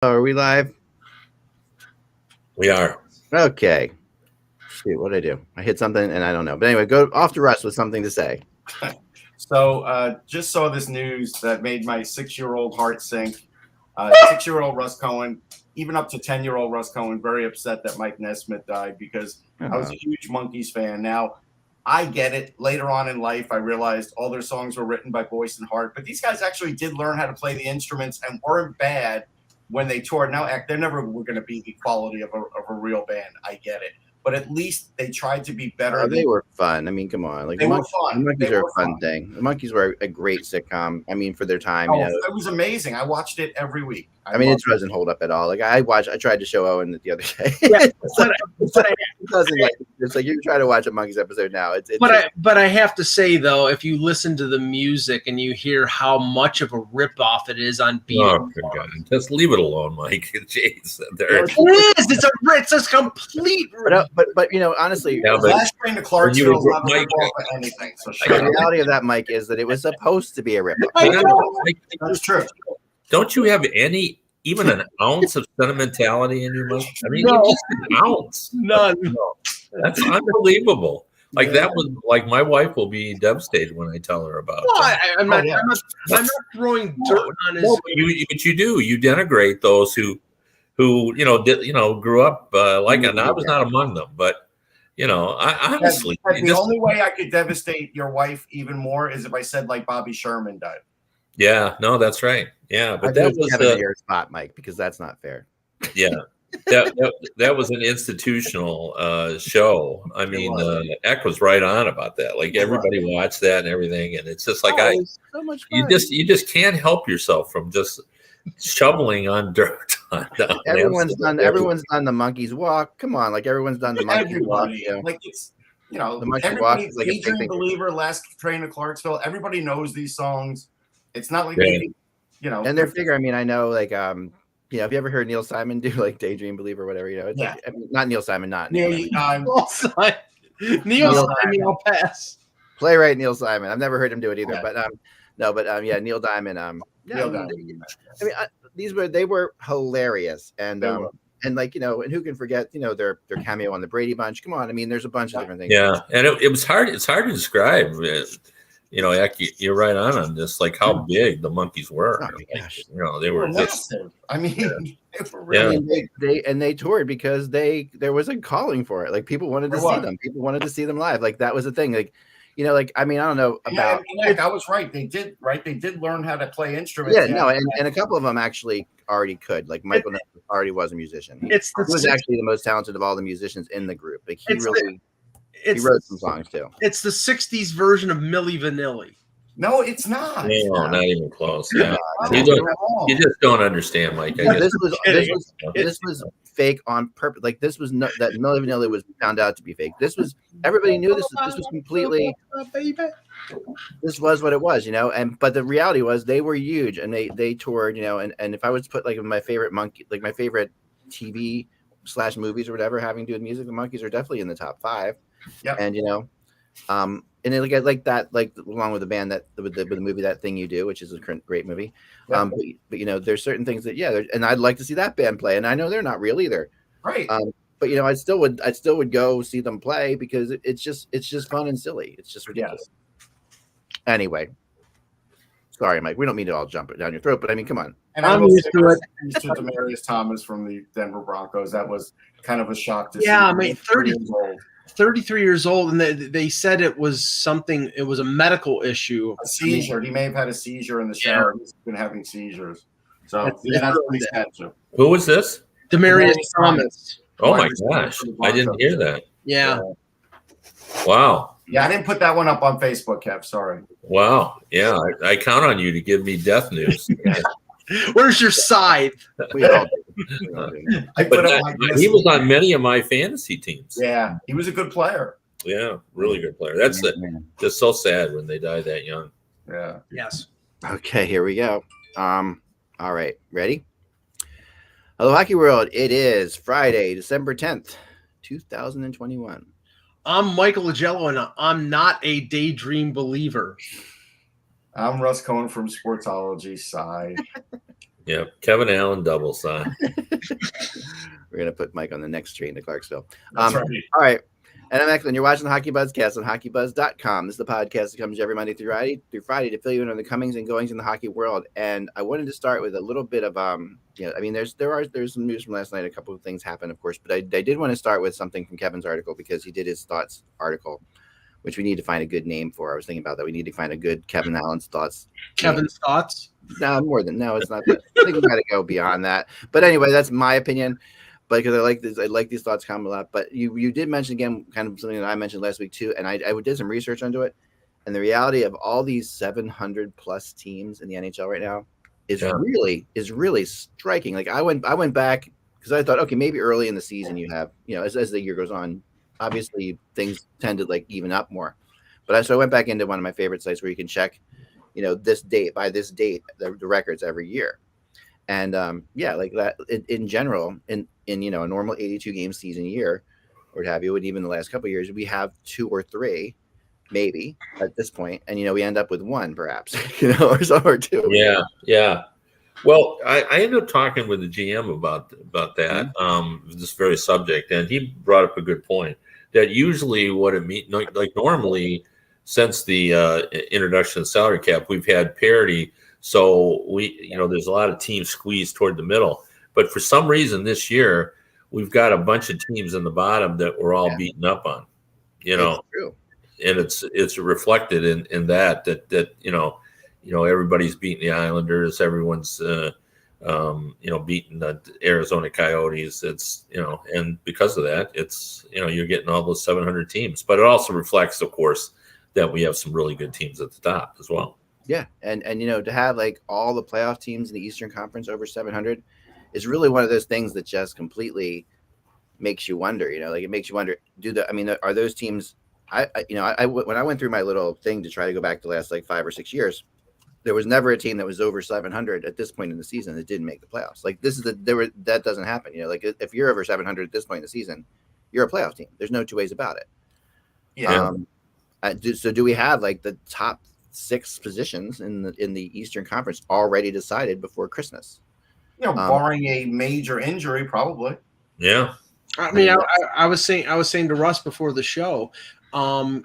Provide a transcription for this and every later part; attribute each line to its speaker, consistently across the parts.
Speaker 1: Are we live?
Speaker 2: We are.
Speaker 1: Okay. Shoot, what did I do? I hit something and I don't know. But anyway, go off to Russ with something to say.
Speaker 3: So just saw this news that made my 6-year-old heart sink. 6-year-old Russ Cohen, even up to 10-year-old Russ Cohen, very upset that Mike Nesmith died because I was a huge Monkees fan. Now, I get it. Later on in life, I realized all their songs were written by Boyce and Hart, but these guys actually did learn how to play the instruments and weren't bad when they toured. Now, they never were going to be the quality of a real band. I get it. But at least they tried to be better.
Speaker 1: They were fun. I mean, come on. Like
Speaker 3: they were fun.
Speaker 1: The Monkees are a fun thing. The Monkees were a great sitcom. I mean, for their time,
Speaker 3: it was amazing. I watched it every week.
Speaker 1: I mean, it doesn't hold up at all. Like I tried to show Owen the other day.
Speaker 4: Yeah,
Speaker 1: it doesn't like it's like you try to watch a Monkees episode now.
Speaker 4: But I have to say though, if you listen to the music and you hear how much of a ripoff it is on Beat.
Speaker 2: Oh, good God. Just leave it alone, Mike. Jeez,
Speaker 4: It's a complete.
Speaker 1: But honestly,
Speaker 3: last train to Clarksville is not a ripoff of anything. So
Speaker 1: the reality of that, Mike, is that it was supposed to be a ripoff.
Speaker 3: That's true.
Speaker 2: Don't you have even an ounce of sentimentality in your mouth? I mean, just an ounce.
Speaker 4: None.
Speaker 2: That's unbelievable. Like that was like my wife will be devastated when I tell her about it.
Speaker 4: I'm not throwing dirt on his.
Speaker 2: But you do. You denigrate those who grew up like, and I was not among them, but. I honestly.
Speaker 3: The only way I could devastate your wife even more is if I said like Bobby Sherman died.
Speaker 2: Yeah, no, that's right. Yeah, but that was
Speaker 1: your spot, Mike, because that's not fair.
Speaker 2: Yeah, that was an institutional show. I mean, Eck was right on about that. Like everybody watched that and everything, and it's just like
Speaker 1: so much fun.
Speaker 2: you just can't help yourself from just shoveling on dirt.
Speaker 1: Everyone's done the Monkees walk. Come on, like everyone's done the Monkees walk.
Speaker 3: Like it's the
Speaker 1: Monkees walk is like a
Speaker 3: Daydream Believer, Last Train to Clarksville. Everybody knows these songs. It's not like they,
Speaker 1: and they're figure. I mean, I know like have you ever heard Neil Simon do like Daydream Believer or whatever? It's like, I mean, not Neil Simon, not
Speaker 4: Neil Simon. I'll pass.
Speaker 1: Playwright Neil Simon. I've never heard him do it either, but Neil Diamond. Neil Diamond. I mean, they were hilarious, and and and who can forget their cameo on the Brady Bunch? Come on, I mean, there's a bunch of different things.
Speaker 2: Yeah, and it was hard. It's hard to describe. Eck, you're right on this, like how big the Monkees were.
Speaker 1: Oh my gosh.
Speaker 2: They were
Speaker 3: massive. I mean, they were really
Speaker 1: they toured because there was a calling for it. Like people wanted to see them. People wanted to see them live. Like that was the thing. Like, I mean, I don't know about.
Speaker 3: I was right. They did learn how to play instruments.
Speaker 1: Yeah, no, and a couple of them actually already could. Like Michael Nesmith already was a musician. He was actually the most talented of all the musicians in the group. Like he wrote some songs too.
Speaker 4: It's the 60s version of Milli Vanilli.
Speaker 3: No, it's not.
Speaker 2: No, not even close. Yeah. You just don't understand, Mike.
Speaker 1: This was fake on purpose. Like this was that Milli Vanilli was found out to be fake. This was everybody knew this was completely. This was what it was, but the reality was they were huge and they toured, and if I was to put like my favorite my favorite TV / movies or whatever having to do with music, the Monkees are definitely in the top 5.
Speaker 3: Yeah,
Speaker 1: and and it like that, like along with the band with the movie That Thing You Do, which is a great movie.
Speaker 3: Yeah.
Speaker 1: But there's certain things that and I'd like to see that band play, and I know they're not real either.
Speaker 3: Right.
Speaker 1: But I still would go see them play because it's just fun and silly. It's just ridiculous. Yeah. Anyway, sorry, Mike. We don't mean to all jump it down your throat, but I mean, come on.
Speaker 3: And I'm used to it. Used to Demaryius Thomas from the Denver Broncos. That was kind of a shock to see.
Speaker 4: Yeah, I mean, 33 years old, and they said it was something. It was a medical issue.
Speaker 3: A seizure. He may have had a seizure in the shower. He's been having seizures. So that's pretty sad too.
Speaker 2: Who was this?
Speaker 4: Demaryius Thomas.
Speaker 2: Oh my gosh, I didn't hear that.
Speaker 4: Yeah.
Speaker 2: Wow.
Speaker 3: Yeah, I didn't put that one up on Facebook, Kev. Sorry.
Speaker 2: Wow. Yeah, I count on you to give me death news.
Speaker 4: Where's your side?
Speaker 2: He was on many of my fantasy teams.
Speaker 3: Yeah, he was a good player.
Speaker 2: Yeah, really good player. That's just so sad when they die that young.
Speaker 3: Yeah.
Speaker 4: Yes.
Speaker 1: Okay, here we go. All right, ready? Hello, Hockey World. It is Friday, December 10th, 2021.
Speaker 4: I'm Michael Agello, and I'm not a daydream believer.
Speaker 3: I'm Russ Cohen from Sportsology side.
Speaker 2: Yeah, Kevin Allen double sign.
Speaker 1: We're gonna put Mike on the next train to Clarksville.
Speaker 3: That's right.
Speaker 1: All right. And I'm Eklund. You're watching the Hockey Buzzcast on HockeyBuzz.com. This is the podcast that comes every Monday through Friday to fill you in on the comings and goings in the hockey world. And I wanted to start with a little bit of there's some news from last night. A couple of things happened, of course, but I did want to start with something from Kevin's article because he did his thoughts article, which we need to find a good name for. I was thinking about that. We need to find a good Kevin Allen's thoughts.
Speaker 4: Kevin's thoughts?
Speaker 1: It's not that. I think we got to go beyond that. But anyway, that's my opinion. But because I like these thoughts come a lot. But you did mention again, kind of something that I mentioned last week too, and I did some research into it. And the reality of all these 700 plus teams in the NHL right now is really striking. Like I went back because I thought, okay, maybe early in the season you have, as the year goes on, obviously things tend to like even up more. But so I went back into one of my favorite sites where you can check, this date by this date, the records every year. And like that in general, in a normal 82 game season year, or what have you, and even the last couple of years, we have 2 or 3, maybe at this point, and we end up with 1 perhaps, or 2.
Speaker 2: Yeah. Well, I ended up talking with the GM about that, this very subject, and he brought up a good point that usually what it means, like normally, since the introduction of the salary cap, we've had parity. So there's a lot of teams squeezed toward the middle, but for some reason this year we've got a bunch of teams in the bottom that we're all beaten up on,
Speaker 1: It's true.
Speaker 2: And it's reflected in that everybody's beating the Islanders, everyone's beating the Arizona Coyotes. It's and because of that, it's you're getting all those 700 teams, but it also reflects, of course, that we have some really good teams at the top as well.
Speaker 1: Yeah, and to have like all the playoff teams in the Eastern Conference over 700 is really one of those things that just completely makes you wonder. It makes you wonder. Are those teams? I when I went through my little thing to try to go back the last like 5 or 6 years, there was never a team that was over 700 at this point in the season that didn't make the playoffs. Like that doesn't happen. Like if you're over 700 at this point in the season, you're a playoff team. There's no 2 ways about it.
Speaker 3: Yeah.
Speaker 1: So do we have like the top 6 positions in the Eastern Conference already decided before Christmas?
Speaker 3: Barring a major injury, probably.
Speaker 2: Yeah.
Speaker 4: I mean, I was saying to Russ before the show, and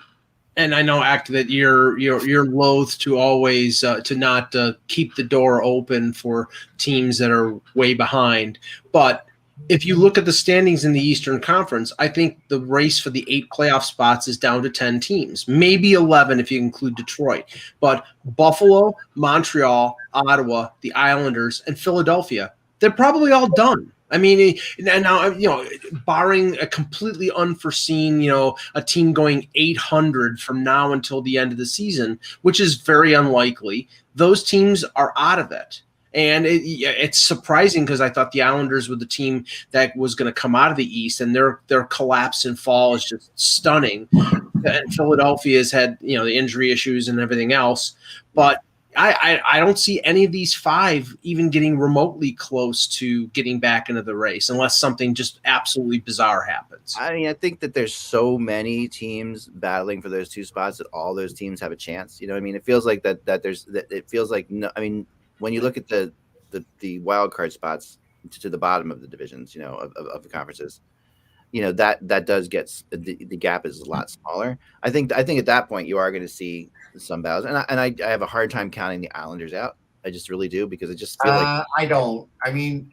Speaker 4: I know that you're loath to always to not keep the door open for teams that are way behind, but if you look at the standings in the Eastern Conference, I think the race for the 8 playoff spots is down to 10 teams, maybe 11 if you include Detroit. But Buffalo, Montreal, Ottawa, the Islanders, and Philadelphia, they're probably all done. I mean, now, barring a completely unforeseen, a team going 800 from now until the end of the season, which is very unlikely, those teams are out of it. And it's surprising because I thought the Islanders were the team that was going to come out of the East, and their collapse and fall is just stunning. And Philadelphia's had the injury issues and everything else, but I don't see any of these 5 even getting remotely close to getting back into the race unless something just absolutely bizarre happens.
Speaker 1: I mean, I think that there's so many teams battling for those 2 spots that all those teams have a chance. It feels like that it feels like no. I mean, when you look at the wild card spots to the bottom of the divisions, of the conferences, that does get the gap is a lot smaller. I think at that point you are going to see some battles, and I have a hard time counting the Islanders out. I just really do, because I just feel like
Speaker 3: I don't. I mean,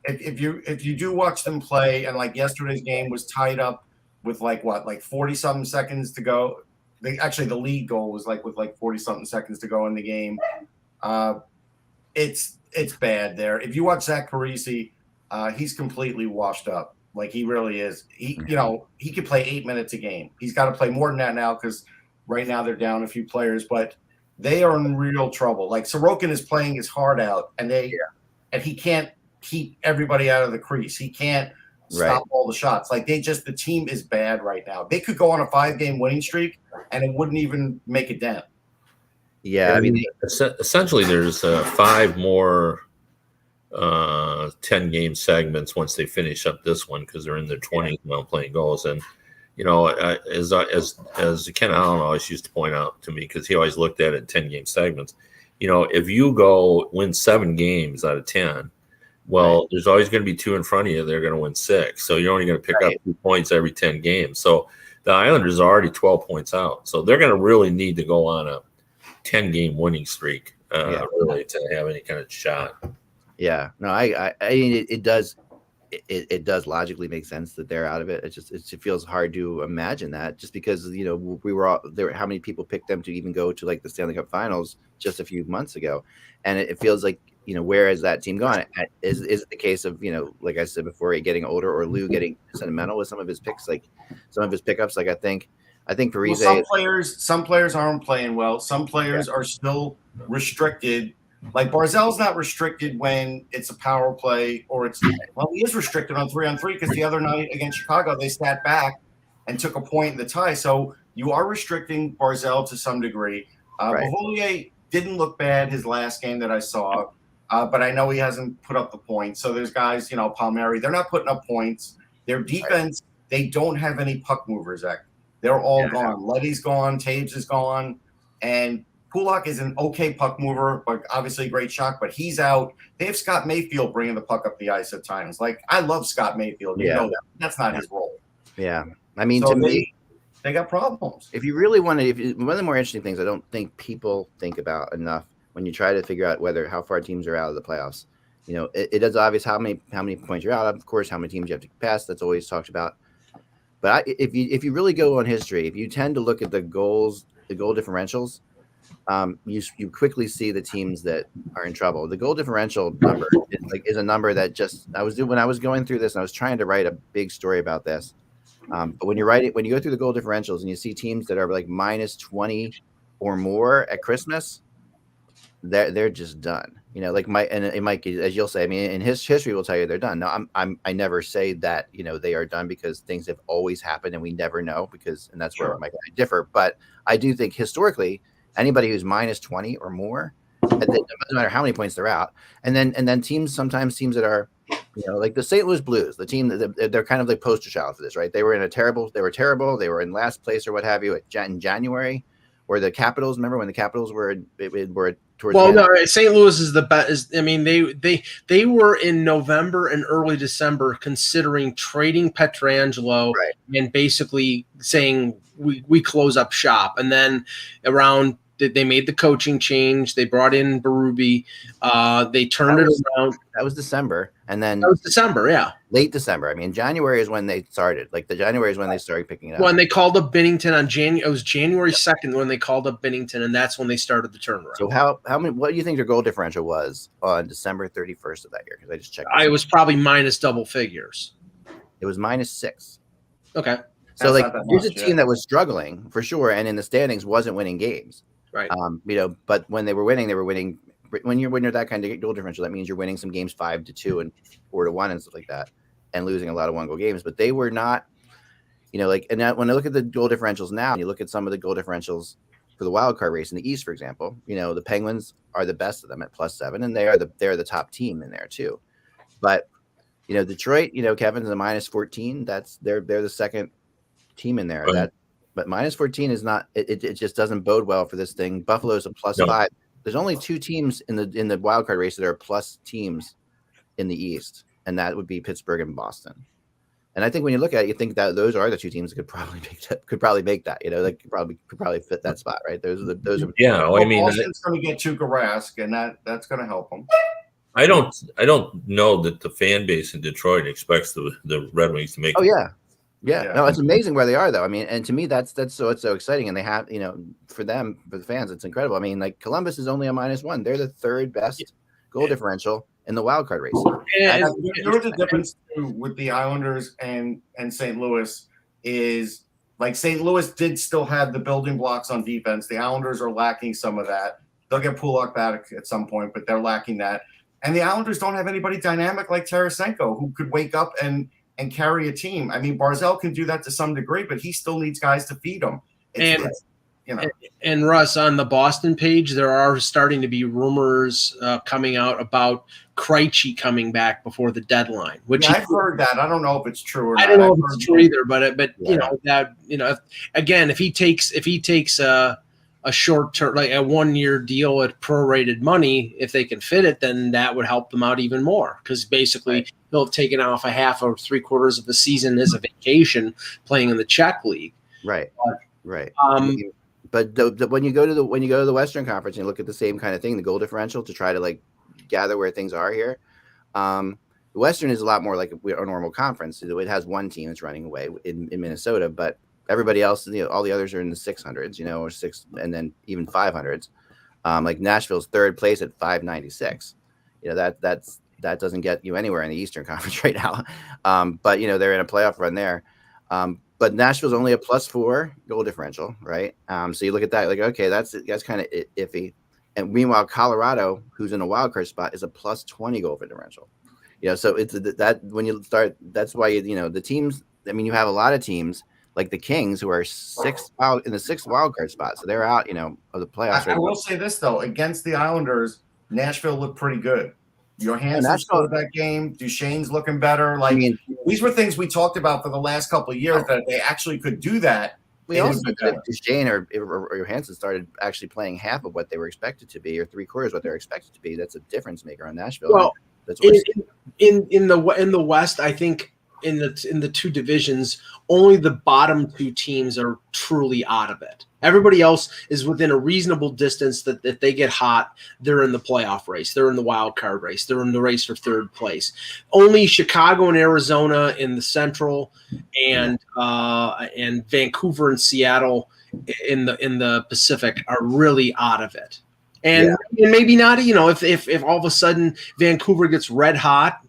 Speaker 3: if you do watch them play, and like yesterday's game was tied up with like 40-something seconds to go. The lead goal was with 40-something seconds to go in the game. It's bad there. If you watch Zach Parise, he's completely washed up. Like he really is. He could play 8 minutes a game. He's got to play more than that now because right now they're down a few players, but they are in real trouble. Like Sorokin is playing his heart out, and he can't keep everybody out of the crease. He can't stop all the shots. Like the team is bad right now. They could go on a 5-game winning streak, and it wouldn't even make a dent.
Speaker 1: Yeah, I mean,
Speaker 2: essentially, there's 5 more 10-game segments once they finish up this one because they're in their 20s now playing goals. And as Ken Allen always used to point out to me, because he always looked at it in 10-game segments, if you go win 7 games out of 10, well, there's always going to be 2 in front of you. They're going to win 6. So you're only going to pick up 2 points every 10 games. So the Islanders are already 12 points out. So they're going to really need to go on a 10-game winning streak, really, to have any kind of shot.
Speaker 1: Yeah, no, I mean, it does logically make sense that they're out of it. It feels hard to imagine that, just because we were all there. How many people picked them to even go to like the Stanley Cup Finals just a few months ago, and it feels like where has that team gone? Is it the case of like I said before, getting older, or Lou getting sentimental with some of his picks, like some of his pickups? Like I think Parise.
Speaker 3: Well, some players aren't playing well. Some players are still restricted. Like Barzal's not restricted when it's a power play, or he is restricted on 3-on-3 because the other night against Chicago they sat back and took a point in the tie. So you are restricting Barzal to some degree. Beauvillier didn't look bad his last game that I saw, but I know he hasn't put up the points. So there's guys, Palmieri, they're not putting up points. Their defense, they don't have any puck movers. They're all gone. Letty's gone. Taves is gone, and Kulak is an okay puck mover, but obviously a great shot, but he's out. They have Scott Mayfield bringing the puck up the ice at times. Like, I love Scott Mayfield. You know that. That's not his role.
Speaker 1: Yeah. I mean,
Speaker 3: so
Speaker 1: to me,
Speaker 3: they got problems.
Speaker 1: If you really want to, one of the more interesting things I don't think people think about enough when you try to figure out how far teams are out of the playoffs, it is obvious how many points you're out of. Of course, how many teams you have to pass. That's always talked about. But if you really go on history, if you tend to look at the goal differentials, you quickly see the teams that are in trouble. The goal differential number is a number that when I was going through this and I was trying to write a big story about this. But when you go through the goal differentials and you see teams that are like minus 20 or more at Christmas, they're just done. Like Mike, as you'll say, I mean, in his history will tell you they're done. Now, I never say that they are done, because things have always happened and we never know, and that's where Mike and I differ. But I do think historically, anybody who's minus 20 or more, it doesn't matter how many points they're out. And then teams that are, like the St. Louis Blues, the team that they're kind of like poster child for this, right? They were terrible. They were in last place or what have you in January, or the Capitals. Remember when the Capitals were towards the end?
Speaker 4: No, St. Louis is the best. I mean, they were in November and early December considering trading Pietrangelo and basically saying we close up shop. And then around, they made the coaching change. They brought in Berube. They turned it around.
Speaker 1: That was December. And then
Speaker 4: that was December, yeah.
Speaker 1: Late December. I mean, January is when they started. Like January is when they started picking it up.
Speaker 4: When they called up Binnington it was January 2nd when they called up Binnington, and that's when they started the turnaround.
Speaker 1: So what do you think their goal differential was on December 31st of that year? Because I just checked.
Speaker 4: It was probably minus double figures.
Speaker 1: It was minus 6.
Speaker 4: Okay.
Speaker 1: So here's a team that was struggling for sure, and in the standings wasn't winning games.
Speaker 4: Right.
Speaker 1: But when they were winning. When you're that kind of goal differential, that means you're winning some games 5-2 and 4-1 and stuff like that, and losing a lot of 1-goal games. But they were not, and that, when I look at the goal differentials now, and you look at some of the goal differentials for the wild card race in the East, for example, the Penguins are the best of them at +7, and they're the top team in there too. But Detroit, Kevin's a minus 14. They're the second team in there.
Speaker 2: Right.
Speaker 1: But minus 14 is not. It just doesn't bode well for this thing. Buffalo's a +5. There's only 2 teams in the wild card race that are plus teams in the East, and that would be Pittsburgh and Boston. And I think when you look at it, you think that those are the 2 teams that could probably make that. Like could probably fit that spot, right? Those are.
Speaker 2: Yeah, well, I mean,
Speaker 3: Boston's going to get Tuukka Rask, and that's going to help them.
Speaker 2: I don't know that the fan base in Detroit expects the Red Wings to make.
Speaker 1: Oh yeah. No, it's amazing where they are, though. I mean, and to me, it's so exciting, and they have, for the fans, it's incredible. I mean, like Columbus is only a -1. They're the 3rd best goal differential in the wild card race.
Speaker 3: And the difference with the Islanders and St. Louis is, like, St. Louis did still have the building blocks on defense. The Islanders are lacking some of that. They'll get Pulak back at some point, but they're lacking that. And the Islanders don't have anybody dynamic like Tarasenko who could wake up and carry a team. I mean, Barzal can do that to some degree, but he still needs guys to feed him.
Speaker 4: And Russ, on the Boston page, there are starting to be rumors coming out about Krejci coming back before the deadline. Which
Speaker 3: I've heard that. I don't know if it's true or not.
Speaker 4: I don't know if it's true either, but again, if he takes short term, like a 1-year deal at prorated money, if they can fit it, then that would help them out even more. Because basically they'll have taken off a half or 3/4 of the season as a vacation playing in the Czech league.
Speaker 1: Right. Right. But when you go to the Western Conference and you look at the same kind of thing, the goal differential, to try to like gather where things are here. The Western is a lot more like a normal conference. It has one team that's running away in Minnesota, but everybody else, all the others are in the 600s, or six, and then even 500s. Like Nashville's third place at 596. That doesn't get you anywhere in the Eastern Conference right now. But they're in a playoff run there. But Nashville's only a +4 goal differential, right? So you look at that, like, okay, that's kind of iffy. And meanwhile, Colorado, who's in a wild card spot, is a +20 goal differential. So it's that when you start, that's why the teams. I mean, you have a lot of teams like the Kings who are in the 6th wild card spot, so they're out, of the playoffs.
Speaker 3: I will say this though, against the Islanders, Nashville looked pretty good. Johansson scored that game. Duchesne's looking better. Like, these were things we talked about for the last couple of years that they actually could do that.
Speaker 1: We also did Duchesne or Johansson started actually playing half of what they were expected to be, or 3/4 what they're expected to be. That's a difference maker on Nashville.
Speaker 4: Well, that's what in the West, I think in the two divisions, only the bottom 2 teams are truly out of it. Everybody else is within a reasonable distance that if they get hot, they're in the playoff race. They're in the wild card race. They're in the race for 3rd place. Only Chicago and Arizona in the Central, and Vancouver and Seattle in the Pacific are really out of it. And maybe not, if all of a sudden Vancouver gets red hot,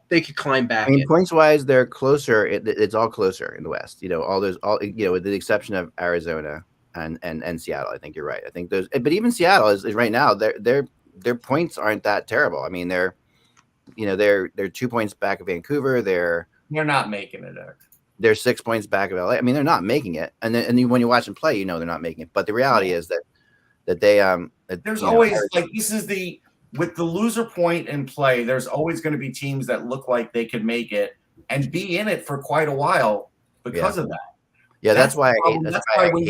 Speaker 4: they could climb back.
Speaker 1: Points wise, they're closer. It's all closer in the West. With the exception of Arizona and Seattle. I think you're right. I think those, but even Seattle is right now. Their points aren't that terrible. I mean, they're 2 points back of Vancouver. They're
Speaker 3: not making it.
Speaker 1: They're 6 points back of LA. I mean, they're not making it. And then when you watch them play, they're not making it. But the reality is that they
Speaker 3: there's always like this is the. With the loser point in play, there's always going to be teams that look like they could make it and be in it for quite a while because of that.
Speaker 1: Yeah, that's why
Speaker 3: when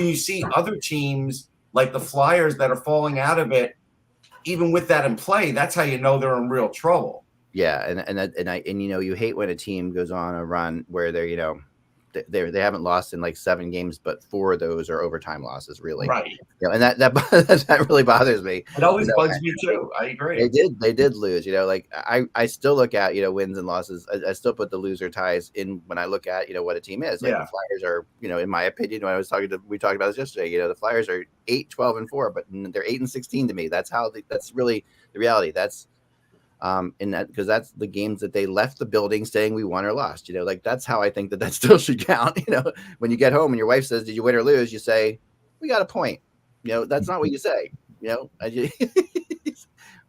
Speaker 3: you see other teams like the Flyers that are falling out of it, even with that in play, that's how you know they're in real trouble.
Speaker 1: Yeah, and you hate when a team goes on a run where they're they haven't lost in like 7 games, but 4 of those are overtime losses, really. Right. And that really bothers me.
Speaker 3: It always bugs me too. I agree.
Speaker 1: They did lose. Like I still look at wins and losses. I still put the loser ties in when I look at what a team is. Like the Flyers are, in my opinion, when we talked about this yesterday. The Flyers are 8-12-4, but they're 8-16 to me. That's really the reality. That's in that, because that's the games that they left the building saying we won or lost. Like that's how I think that still should count. When you get home and your wife says, "Did you win or lose?" You say, "We got a point." That's not what you say.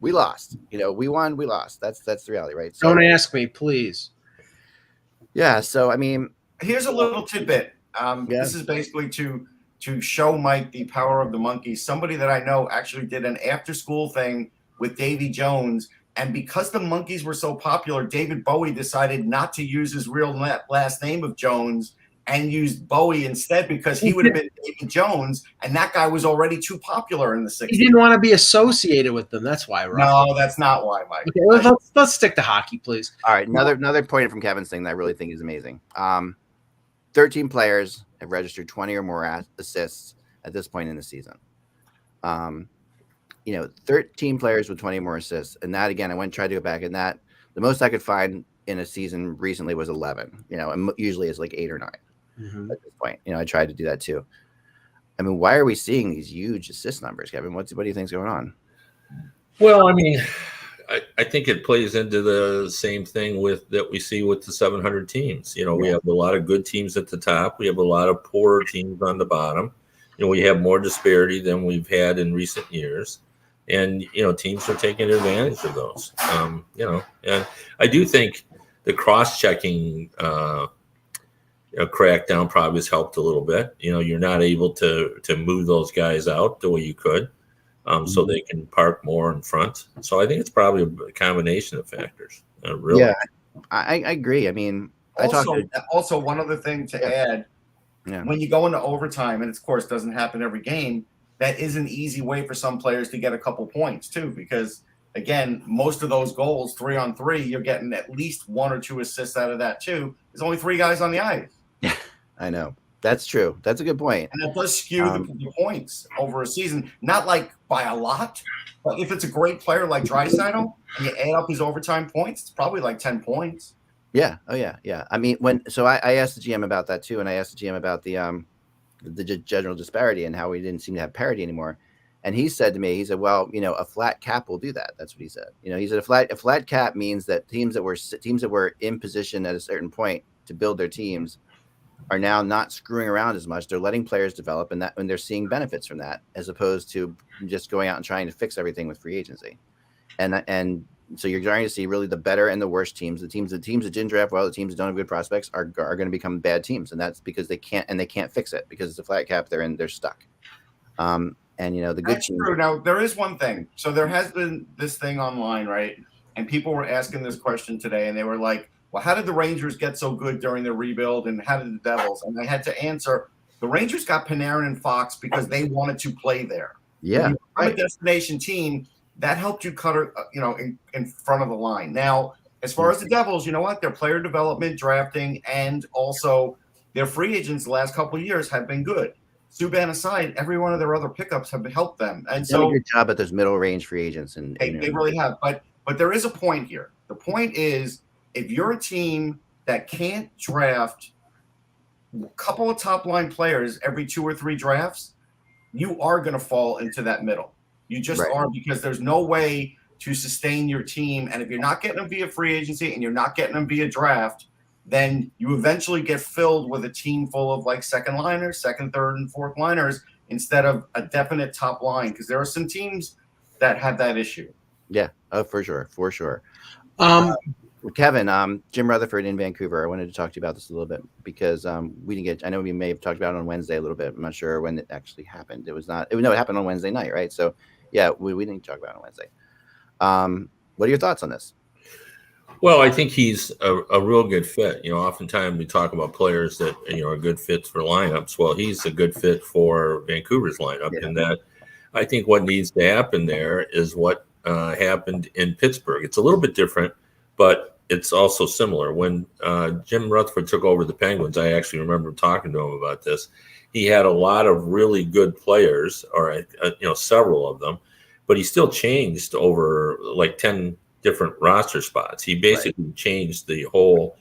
Speaker 1: We lost. We won, we lost. That's the reality, right? So,
Speaker 4: don't ask me, please.
Speaker 1: Yeah. So I mean,
Speaker 3: here's a little tidbit. This is basically to show Mike the power of the monkeys. Somebody that I know actually did an after-school thing with Davy Jones. And because the Monkees were so popular, David Bowie decided not to use his real last name of Jones and used Bowie instead, because he would have been Davy Jones, and that guy was already too popular in the 60s.
Speaker 4: He didn't want to be associated with them. That's why, right?
Speaker 3: No, that's not why, Mike.
Speaker 4: Okay, let's stick to hockey, please.
Speaker 1: All right, another point from Kevin's thing that I really think is amazing. 13 players have registered 20 or more assists at this point in the season. 13 players with 20 more assists. And that, again, I went and tried to go back, and that the most I could find in a season recently was 11, and usually it's like 8 or 9 at this point. I tried to do that too. I mean, why are we seeing these huge assist numbers, Kevin? What do you think's going on?
Speaker 2: Well, I mean, I think it plays into the same thing that we see with the 700 teams. We have a lot of good teams at the top. We have a lot of poorer teams on the bottom. We have more disparity than we've had in recent years. And, teams are taking advantage of those, and I do think the cross-checking crackdown probably has helped a little bit. You're not able to move those guys out the way you could, so they can park more in front. So I think it's probably a combination of factors. Really.
Speaker 1: Yeah, I agree. I mean,
Speaker 3: also one other thing to add.
Speaker 1: Yeah.
Speaker 3: When you go into overtime, and of course doesn't happen every game, that is an easy way for some players to get a couple points too, because again, most of those goals, 3-on-3, you're getting at least 1 or 2 assists out of that too. There's only 3 guys on the ice.
Speaker 1: I know. That's true. That's a good point.
Speaker 3: And that does skew the points over a season, not like by a lot, but if it's a great player like Draisaitl and you add up his overtime points, it's probably like 10 points.
Speaker 1: Yeah. Oh yeah. Yeah. I mean, I asked the GM about that too, and I asked the GM about the general disparity and how we didn't seem to have parity anymore. And he said to me, he said, well, a flat cap will do that. That's what he said. He said a flat cap means that teams that were in position at a certain point to build their teams are now not screwing around as much. They're letting players develop, and they're seeing benefits from that, as opposed to just going out and trying to fix everything with free agency. And so you're starting to see really the better and the worst teams. The teams that didn't draft well, the teams that don't have good prospects are going to become bad teams, and that's because they can't fix it because it's a flat cap. They're stuck. And the good
Speaker 3: That's
Speaker 1: teams.
Speaker 3: true. Now there is one thing. So there has been this thing online, right? And people were asking this question today, and they were like, well, how did the Rangers get so good during their rebuild, and how did the Devils? And I had to answer, the Rangers got Panarin and Fox because they wanted to play there.
Speaker 1: Yeah,
Speaker 3: right. A destination team, that helped you cut her, in front of the line. Now, as far as the Devils, you know what? Their player development, drafting, and also their free agents the last couple of years have been good. Subban aside, every one of their other pickups have helped them. And
Speaker 1: so done a good job at those middle range free agents, and
Speaker 3: they really have. But there is a point here. The point is, if you're a team that can't draft a couple of top line players every 2 or 3 drafts, you are going to fall into that middle. You just are, because there's no way to sustain your team. And if you're not getting them via free agency and you're not getting them via draft, then you eventually get filled with a team full of like second liners, second, third, and fourth liners instead of a definite top line. Because there are some teams that have that issue.
Speaker 1: Yeah, for sure. Kevin, Jim Rutherford in Vancouver. I wanted to talk to you about this a little bit because we didn't get. I know we may have talked about it on Wednesday a little bit. I'm not sure when it actually happened. It happened on Wednesday night, right? So, yeah, we didn't talk about it on Wednesday. What are your thoughts on this?
Speaker 2: Well, I think he's a real good fit. Oftentimes we talk about players that are good fits for lineups. Well, he's a good fit for Vancouver's lineup, and that I think what needs to happen there is what happened in Pittsburgh. It's a little bit different, but it's also similar. When Jim Rutherford took over the Penguins, I actually remember talking to him about this. He had a lot of really good players, or several of them, but he still changed over like 10 different roster spots. He basically changed the whole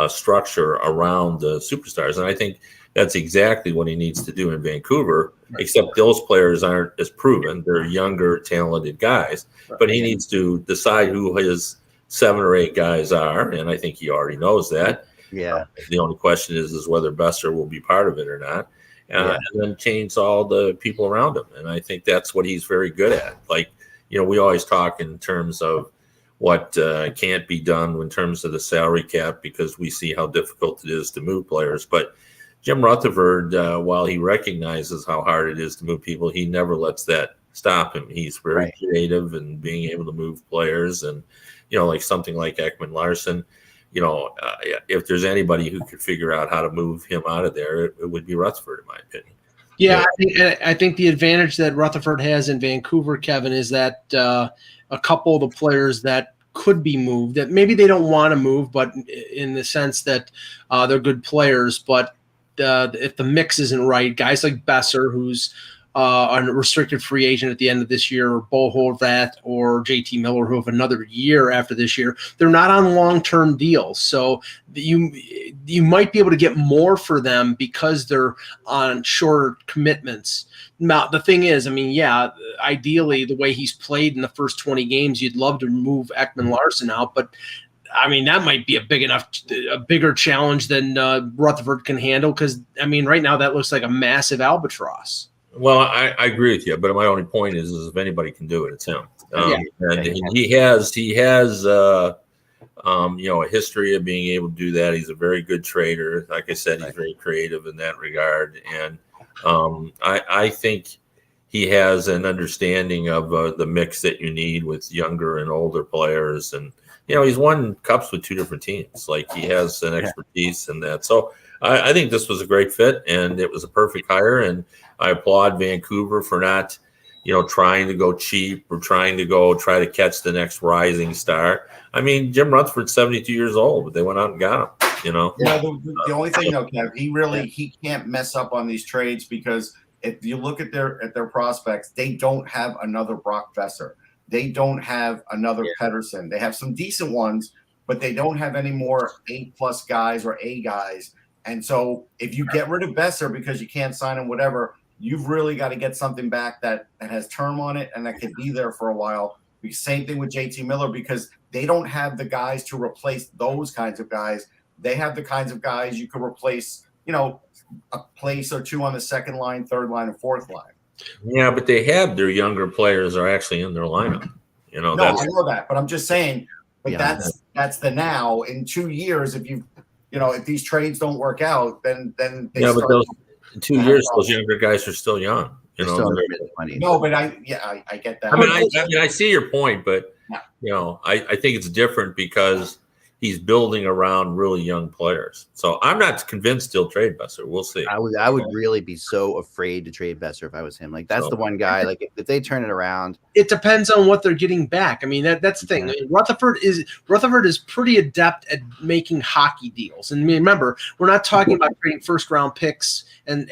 Speaker 2: structure around the superstars, and I think that's exactly what he needs to do in Vancouver. Except those players aren't as proven; they're younger, talented guys. But he needs to decide who his 7 or 8 guys are, and I think he already knows that.
Speaker 1: Yeah.
Speaker 2: The only question is whether Besser will be part of it or not, and then change all the people around him. And I think that's what he's very good at. Like, we always talk in terms of what can't be done in terms of the salary cap, because we see how difficult it is to move players. But Jim Rutherford, while he recognizes how hard it is to move people, he never lets that stop him. He's very creative in being able to move players, and like something like Ekman Larson. If there's anybody who could figure out how to move him out of there, it would be Rutherford, in my opinion.
Speaker 4: Yeah, I think the advantage that Rutherford has in Vancouver, Kevin, is that a couple of the players that could be moved, that maybe they don't want to move, but in the sense that they're good players, but if the mix isn't right, guys like Besser, who's a restricted free agent at the end of this year, or Bo Horvat or JT Miller, who have another year after this year, they're not on long-term deals. So you might be able to get more for them because they're on shorter commitments. Now, the thing is, ideally, the way he's played in the first 20 games, you'd love to move Ekman Larson out, but that might be a bigger challenge than Rutherford can handle, because, right now that looks like a massive albatross.
Speaker 2: Well, I agree with you, but my only point is if anybody can do it, it's him. And he has a history of being able to do that. He's a very good trader. Like I said, he's very creative in that regard. And I think he has an understanding of the mix that you need with younger and older players. And, he's won cups with 2 different teams. Like, he has an expertise in that. So I think this was a great fit, and it was a perfect hire. And I applaud Vancouver for not, trying to go cheap or trying to try to catch the next rising star. I mean, Jim Rutherford's 72 years old, but they went out and got him.
Speaker 3: The only thing though, Kev, he can't mess up on these trades because if you look at their prospects, they don't have another Brock Besser. They don't have another Pedersen. They have some decent ones, but they don't have any more A+ guys or A guys. And so if you get rid of Besser because you can't sign him, whatever, you've really got to get something back that has term on it and that can be there for a while. The same thing with JT Miller because they don't have the guys to replace those kinds of guys. They have the kinds of guys you could replace, a place or two on the second line, third line, and fourth line.
Speaker 2: Yeah, but they have their younger players are actually in their lineup.
Speaker 3: I know that, but I'm just saying. But that's the now. In 2 years, if these trades don't work out, then they
Speaker 2: but those in 2 years, those younger guys are still young.
Speaker 1: Still in their mid-20s.
Speaker 3: No, but I get that.
Speaker 2: I see your point, but I think it's different because he's building around really young players. So I'm not convinced he'll trade Besser. We'll see.
Speaker 1: I would really be so afraid to trade Besser if I was him. Like that's the one guy. Like if they turn it around,
Speaker 4: it depends on what they're getting back. I mean that's the thing. I mean, Rutherford is pretty adept at making hockey deals. And remember, we're not talking about trading first round picks and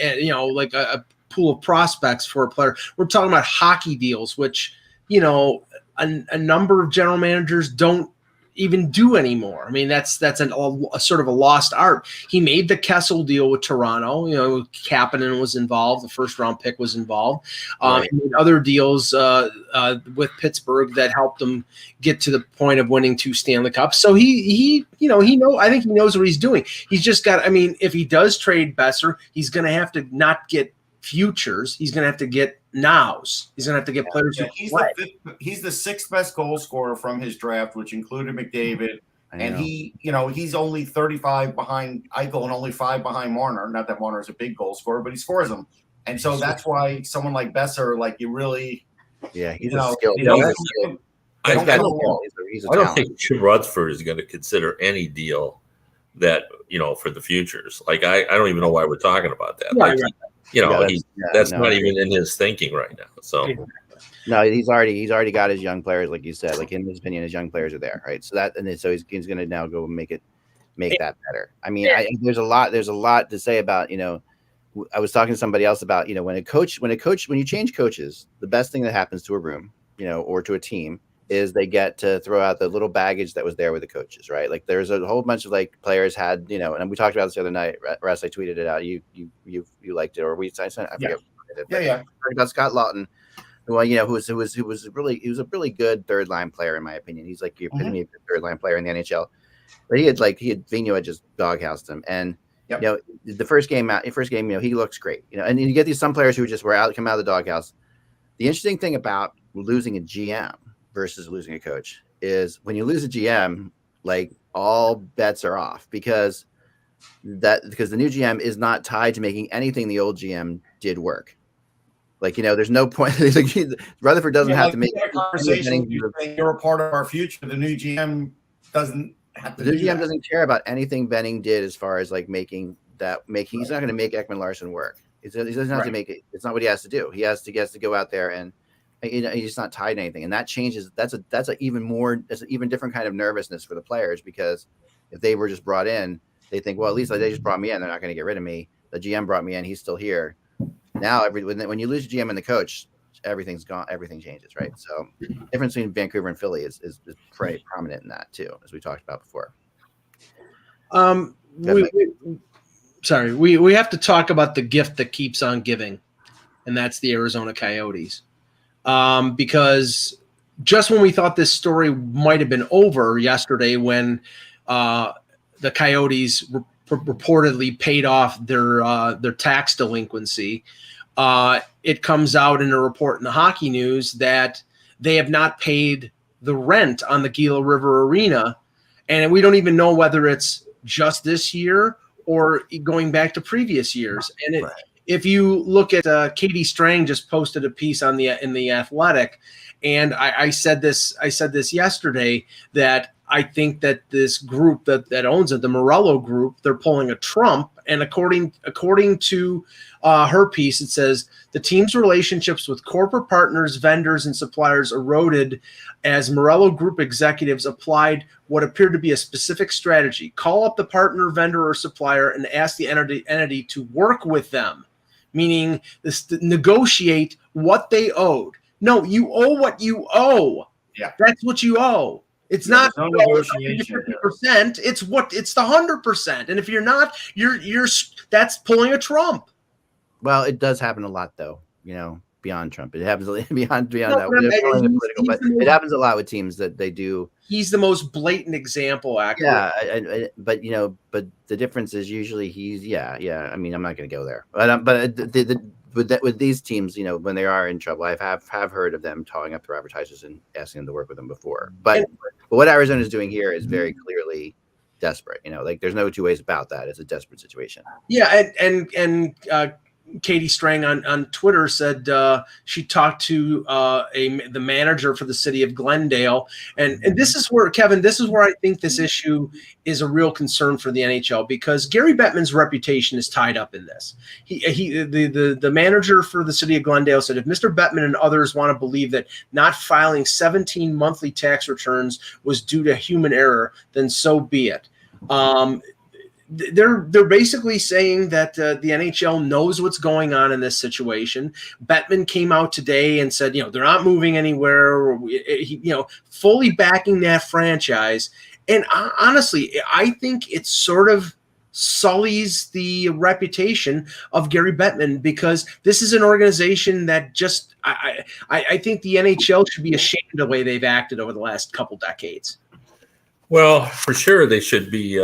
Speaker 4: like a pool of prospects for a player. We're talking about hockey deals, which a number of general managers don't even do anymore. I mean, that's a sort of a lost art. He made the Kessel deal with Toronto. Kapanen was involved. The first round pick was involved. He made other deals with Pittsburgh that helped him get to the point of winning 2 Stanley Cups. So I think he knows what he's doing. He's just got. I mean, if he does trade Besser, he's going to have to not get futures. He's going to have to get nows. He's going to have to get players who play.
Speaker 3: He's the 6th best goal scorer from his draft, which included McDavid. And he's only 35 behind Eichel and only 5 behind Marner. Not that Marner is a big goal scorer, but he scores them. And so that's why someone like Besser, he's a skilled.
Speaker 2: I don't think Jim Rutherford is going to consider any deal that for the futures. Like I don't even know why we're talking about that. That's not even in his thinking right now. So
Speaker 1: no, he's already got his young players, like you said. Like in his opinion, his young players are there, right? So he's going to now go make that better. I mean, there's a lot to say about I was talking to somebody else about when you change coaches, the best thing that happens to a room, or to a team is they get to throw out the little baggage that was there with the coaches, right? Like there's a whole bunch of players had, and we talked about this the other night. Russ, I tweeted it out. You liked it, or I forget. Talking about Scott Lawton, who was a really good third line player in my opinion. He's like the epitome of a third line player in the NHL. But Vigneault had just doghoused him, and the first game, he looks great, and you get some players who just come out of the doghouse. The interesting thing about losing a GM versus losing a coach is when you lose a GM, like all bets are off because the new GM is not tied to making anything the old GM did work. Like, there's no point. Rutherford doesn't have to make
Speaker 3: a conversation. You're a part of our future. The new GM doesn't have to.
Speaker 1: The new GM doesn't care about anything Benning did as far as making. He's not going to make Ekman Larson work. He doesn't have to make it. It's not what he has to do. He has to go out there and he's not tied to anything, and that changes. That's an even different kind of nervousness for the players because if they were just brought in, they think, well, at least they just brought me in. They're not going to get rid of me. The GM brought me in. He's still here. Now, when you lose a GM and the coach, everything's gone. Everything changes, right? So, the difference between Vancouver and Philly is pretty prominent in that too, as we talked about before.
Speaker 4: We have to talk about the gift that keeps on giving, and that's the Arizona Coyotes. Because just when we thought this story might have been over yesterday, when the Coyotes reportedly paid off their tax delinquency, it comes out in a report in the Hockey News that they have not paid the rent on the Gila River Arena, and we don't even know whether it's just this year or going back to previous years. And if you look at Katie Strang just posted a piece in the Athletic, and I said this yesterday that I think that this group that owns it, the Morello Group, they're pulling a Trump, And according to her piece, it says the team's relationships with corporate partners, vendors, and suppliers eroded as Morello Group executives applied what appeared to be a specific strategy. Call up the partner, vendor, or supplier and ask the entity to work with them, meaning negotiate what they owed. No, you owe what you owe.
Speaker 3: Yeah.
Speaker 4: That's what you owe. It's not
Speaker 3: no negotiation.
Speaker 4: 50%. It's the 100%. And if you're not, you're that's pulling a Trump.
Speaker 1: Well, it does happen a lot, though. Beyond Trump, it happens beyond
Speaker 4: No,
Speaker 1: that. But it happens a lot with teams that they do.
Speaker 4: He's the most blatant example, actually.
Speaker 1: Yeah, but the difference is usually he's I mean, I'm not going to go there, but with these teams, when they are in trouble, I have heard of them calling up their advertisers and asking them to work with them before. But what Arizona is doing here is very clearly desperate. Like there's no two ways about that. It's a desperate situation.
Speaker 4: Yeah, and Katie Strang on Twitter said she talked to the manager for the city of Glendale, and this is where, Kevin, this is where I think this issue is a real concern for the NHL, because Gary Bettman's reputation is tied up in this. The manager for the city of Glendale said if Mr. Bettman and others want to believe that not filing 17 monthly tax returns was due to human error, then so be it. They're basically saying that the NHL knows what's going on in this situation. Bettman came out today and said, they're not moving anywhere. Fully backing that franchise. And honestly, I think it sort of sullies the reputation of Gary Bettman, because this is an organization that just I think the NHL should be ashamed of the way they've acted over the last couple decades.
Speaker 2: Well, for sure, they should be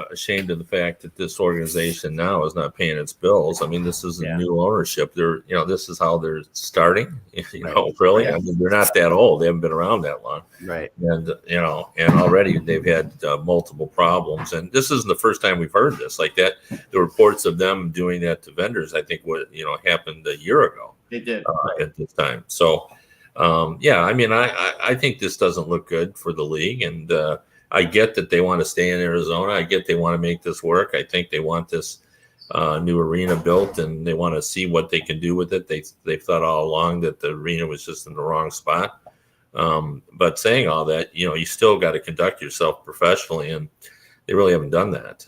Speaker 2: ashamed of the fact that this organization now is not paying its bills. I mean, this is a new ownership. This is how they're starting. Really, I mean, they're not that old. They haven't been around that long,
Speaker 1: right?
Speaker 2: And and already they've had multiple problems. And this isn't the first time we've heard this like that. The reports of them doing that to vendors, I think, what happened a year ago.
Speaker 3: They did
Speaker 2: at this time. So, I mean, I think this doesn't look good for the league, and I get that they want to stay in Arizona. I get they want to make this work. I think they want this new arena built, and they want to see what they can do with it. They've thought all along that the arena was just in the wrong spot. But saying all that, you still got to conduct yourself professionally, and they really haven't done that.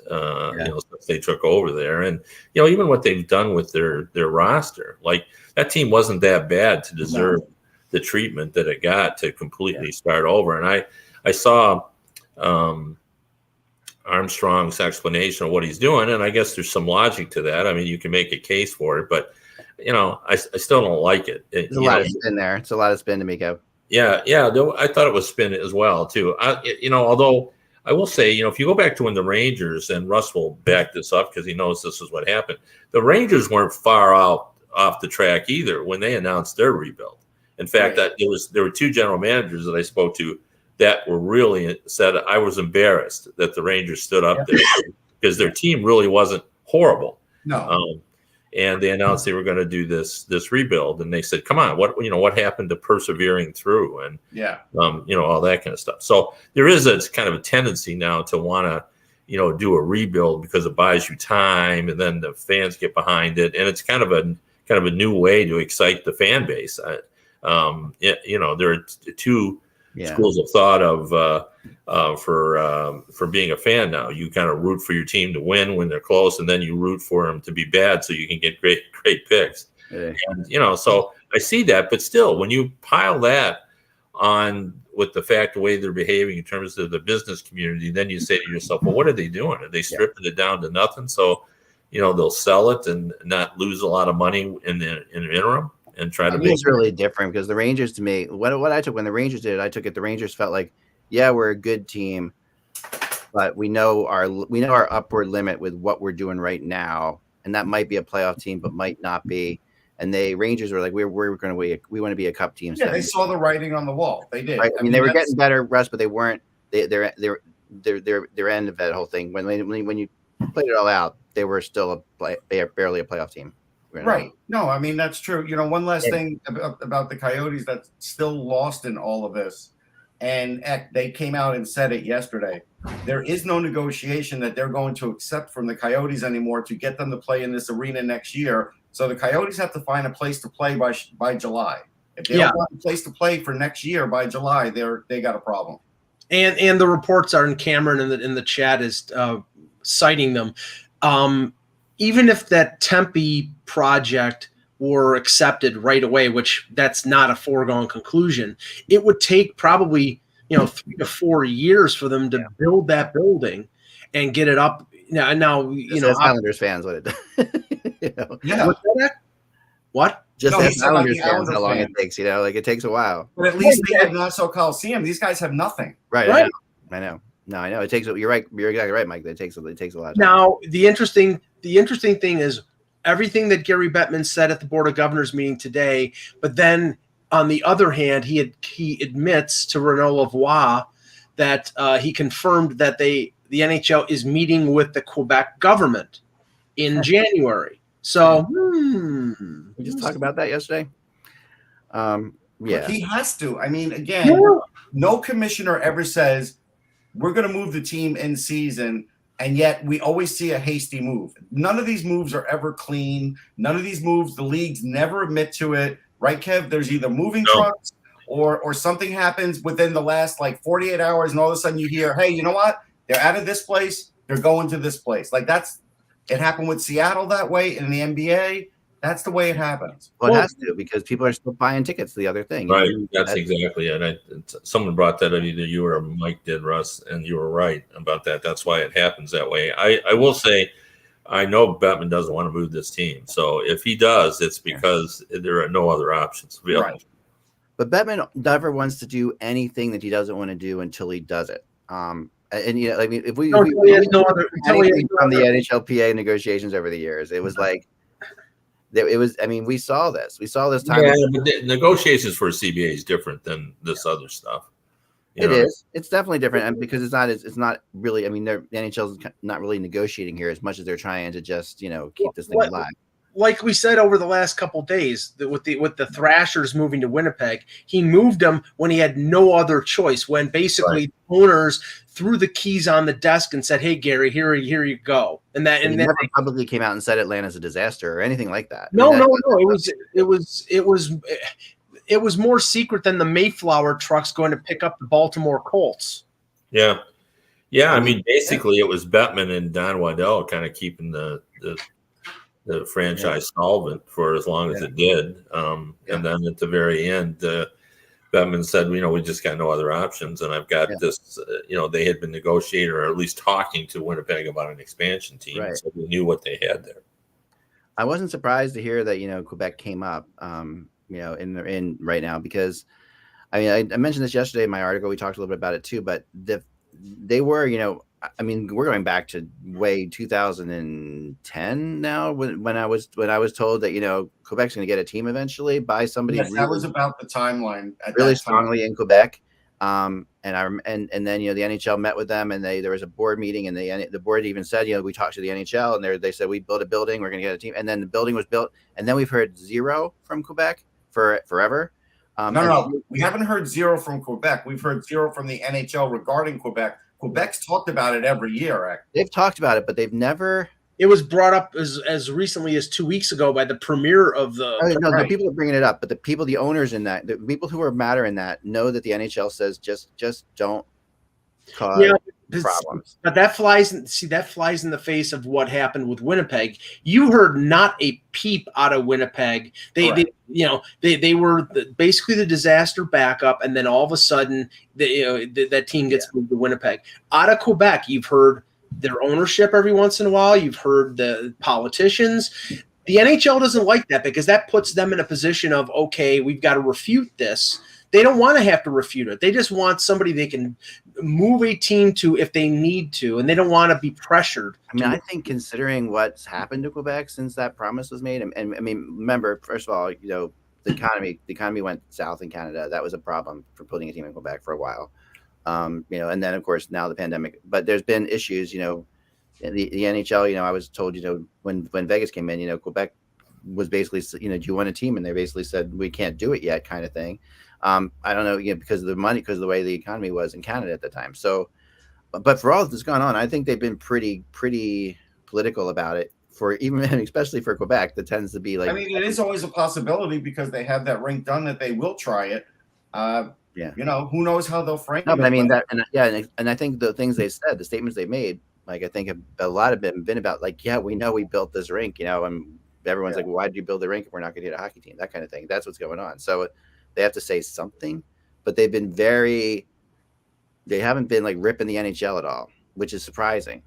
Speaker 2: Since they took over there, and even what they've done with their roster, like that team wasn't that bad to deserve the treatment that it got to completely start over. And I saw Armstrong's explanation of what he's doing, and I guess there's some logic to that. I mean, you can make a case for it, but I still don't like it.
Speaker 1: There's a lot of spin there. It's a lot of spin to make out.
Speaker 2: Yeah. I thought it was spin as well too. Although I will say, if you go back to when the Rangers, and Russ will back this up because he knows this is what happened. The Rangers weren't far out off the track either when they announced their rebuild. In fact, there were two general managers that I spoke to that were really said I was embarrassed that the Rangers stood up there because their team really wasn't horrible.
Speaker 3: No.
Speaker 2: And they announced they were going to do this rebuild, and they said, "Come on, what happened to persevering through?" And all that kind of stuff. So there is a kind of a tendency now to want to do a rebuild because it buys you time, and then the fans get behind it, and it's kind of a new way to excite the fan base. There are two schools of thought for being a fan now. You kind of root for your team to win when they're close, and then you root for them to be bad so you can get great picks. And so I see that, but still, when you pile that on with the fact the way they're behaving in terms of the business community, then you say to yourself, well, what are they doing? Are they stripping it down to nothing so they'll sell it and not lose a lot of money in the interim? And try to make
Speaker 1: it's really different because the Rangers, to me, what I took when the Rangers did it, I took it. The Rangers felt like, we're a good team, but we know our upward limit with what we're doing right now, and that might be a playoff team, but might not be. And the Rangers were like, we want to be a cup team.
Speaker 3: Yeah, they saw the writing on the wall. They did.
Speaker 1: Right? I mean, they were getting better, Russ, but they weren't. Their end of that whole thing. When you played it all out, they were still barely a playoff team.
Speaker 3: Right. No, I mean, that's true. One last thing about the Coyotes that's still lost in all of this. and they came out and said it yesterday. There is no negotiation that they're going to accept from the Coyotes anymore to get them to play in this arena next year. So the Coyotes have to find a place to play by July. If they don't want a place to play for next year by July, they got a problem.
Speaker 4: And the reports are, in Cameron in the chat is citing them. Even if that Tempe project were accepted right away, which that's not a foregone conclusion, it would take probably 3 to 4 years for them to build that building and get it up. Now
Speaker 1: as Islanders fans, what it
Speaker 4: What?
Speaker 1: Just as Islanders fans, how long it takes, it takes a while.
Speaker 3: But at least they have Nassau Coliseum. These guys have nothing.
Speaker 1: Right. I know. No, I know. It takes. You're right. You're exactly right, Mike. It takes a lot of time.
Speaker 4: Now, the interesting thing is everything that Gary Bettman said at the Board of Governors meeting today, but then on the other hand, he admits to Renaud Lavoie that he confirmed that the NHL is meeting with the Quebec government in January. So
Speaker 1: we just talked about that yesterday.
Speaker 3: But he has to. I mean, again, no commissioner ever says we're going to move the team in season, and yet we always see a hasty move. None of these moves are ever clean. None of these moves, the leagues never admit to it. Right, Kev? There's either moving trucks or something happens within the last 48 hours, and all of a sudden you hear, hey, you know what? They're out of this place. They're going to this place. It happened with Seattle that way in the NBA. That's the way it happens.
Speaker 1: Well, it has to, because people are still buying tickets. The other thing,
Speaker 2: right? That's exactly it. Someone brought that up. Either you or Mike did, Russ, and you were right about that. That's why it happens that way. I will say, I know Bettman doesn't want to move this team. So if he does, it's because there are no other options available.
Speaker 3: Right.
Speaker 1: But Bettman never wants to do anything that he doesn't want to do until he does it. And if we from the NHLPA negotiations over the years, it was we saw this. We saw this time.
Speaker 2: Yeah, but the negotiations for CBA is different than this other stuff.
Speaker 1: It is. It's definitely different, and because it's not really. I mean, the NHL is not really negotiating here as much as they're trying to just keep this thing alive.
Speaker 4: Like we said over the last couple of days, with the Thrashers moving to Winnipeg, he moved them when he had no other choice. When basically owners threw the keys on the desk and said, "Hey, Gary, here you go." And then
Speaker 1: never publicly came out and said Atlanta's a disaster or anything like that.
Speaker 4: No. It was more secret than the Mayflower trucks going to pick up the Baltimore Colts.
Speaker 2: Yeah. I mean, basically, it was Bettman and Don Waddell kind of keeping the franchise solvent for as long as it did. And then at the very end, Bettman said, we just got no other options. And I've got this, they had been negotiating or at least talking to Winnipeg about an expansion team.
Speaker 1: Right.
Speaker 2: So they knew what they had there.
Speaker 1: I wasn't surprised to hear that, Quebec came up, in right now, because I mentioned this yesterday in my article. We talked a little bit about it too, but they were, we're going back to way 2010 now when I was told that Quebec's going to get a team eventually by somebody.
Speaker 3: Yes, that was about the timeline.
Speaker 1: Really strongly in Quebec, and then the NHL met with them, and there was a board meeting, and the board even said we talked to the NHL, and they said we built a building, we're going to get a team, and then the building was built, and then we've heard zero from Quebec for forever.
Speaker 3: No, we haven't heard zero from Quebec. We've heard zero from the NHL regarding Quebec. Quebec's talked about it every year.
Speaker 1: They've talked about it, but they've never.
Speaker 4: It was brought up as recently as 2 weeks ago by the premier of the.
Speaker 1: The people are bringing it up, but the owners in that, the people who are matter in that, know that the NHL says just don't cause problems.
Speaker 4: But that flies in the face of what happened with Winnipeg. You heard not a peep out of Winnipeg. They were basically the disaster backup, and then all of a sudden, that team gets moved to Winnipeg. Out of Quebec, you've heard their ownership every once in a while. You've heard the politicians. The NHL doesn't like that because that puts them in a position of, okay, we've got to refute this. They don't want to have to refute it. They just want somebody they can move a team to if they need to, and they don't want to be pressured.
Speaker 1: I think considering what's happened to Quebec since that promise was made, and remember, first of all, the economy went south in Canada. That was a problem for putting a team in Quebec for a while. And then of course now the pandemic. But there's been issues. The NHL. I was told, when Vegas came in, Quebec was basically, do you want a team? And they basically said we can't do it yet, kind of thing. I don't know, because of the money, because of the way the economy was in Canada at the time. So, but for all that's gone on, I think they've been pretty political about it. For even especially for Quebec, that tends to be like.
Speaker 3: I mean, it is always a possibility because they have that rink done that they will try it. Who knows how they'll frame it.
Speaker 1: No, but I mean that, and I think the things they said, the statements they made, like I think a lot of them been about like, yeah, we know we built this rink, and everyone's like, well, why did you build the rink if we're not going to get a hockey team? That kind of thing. That's what's going on. So they have to say something, but they haven't been like ripping the NHL at all, which is surprising.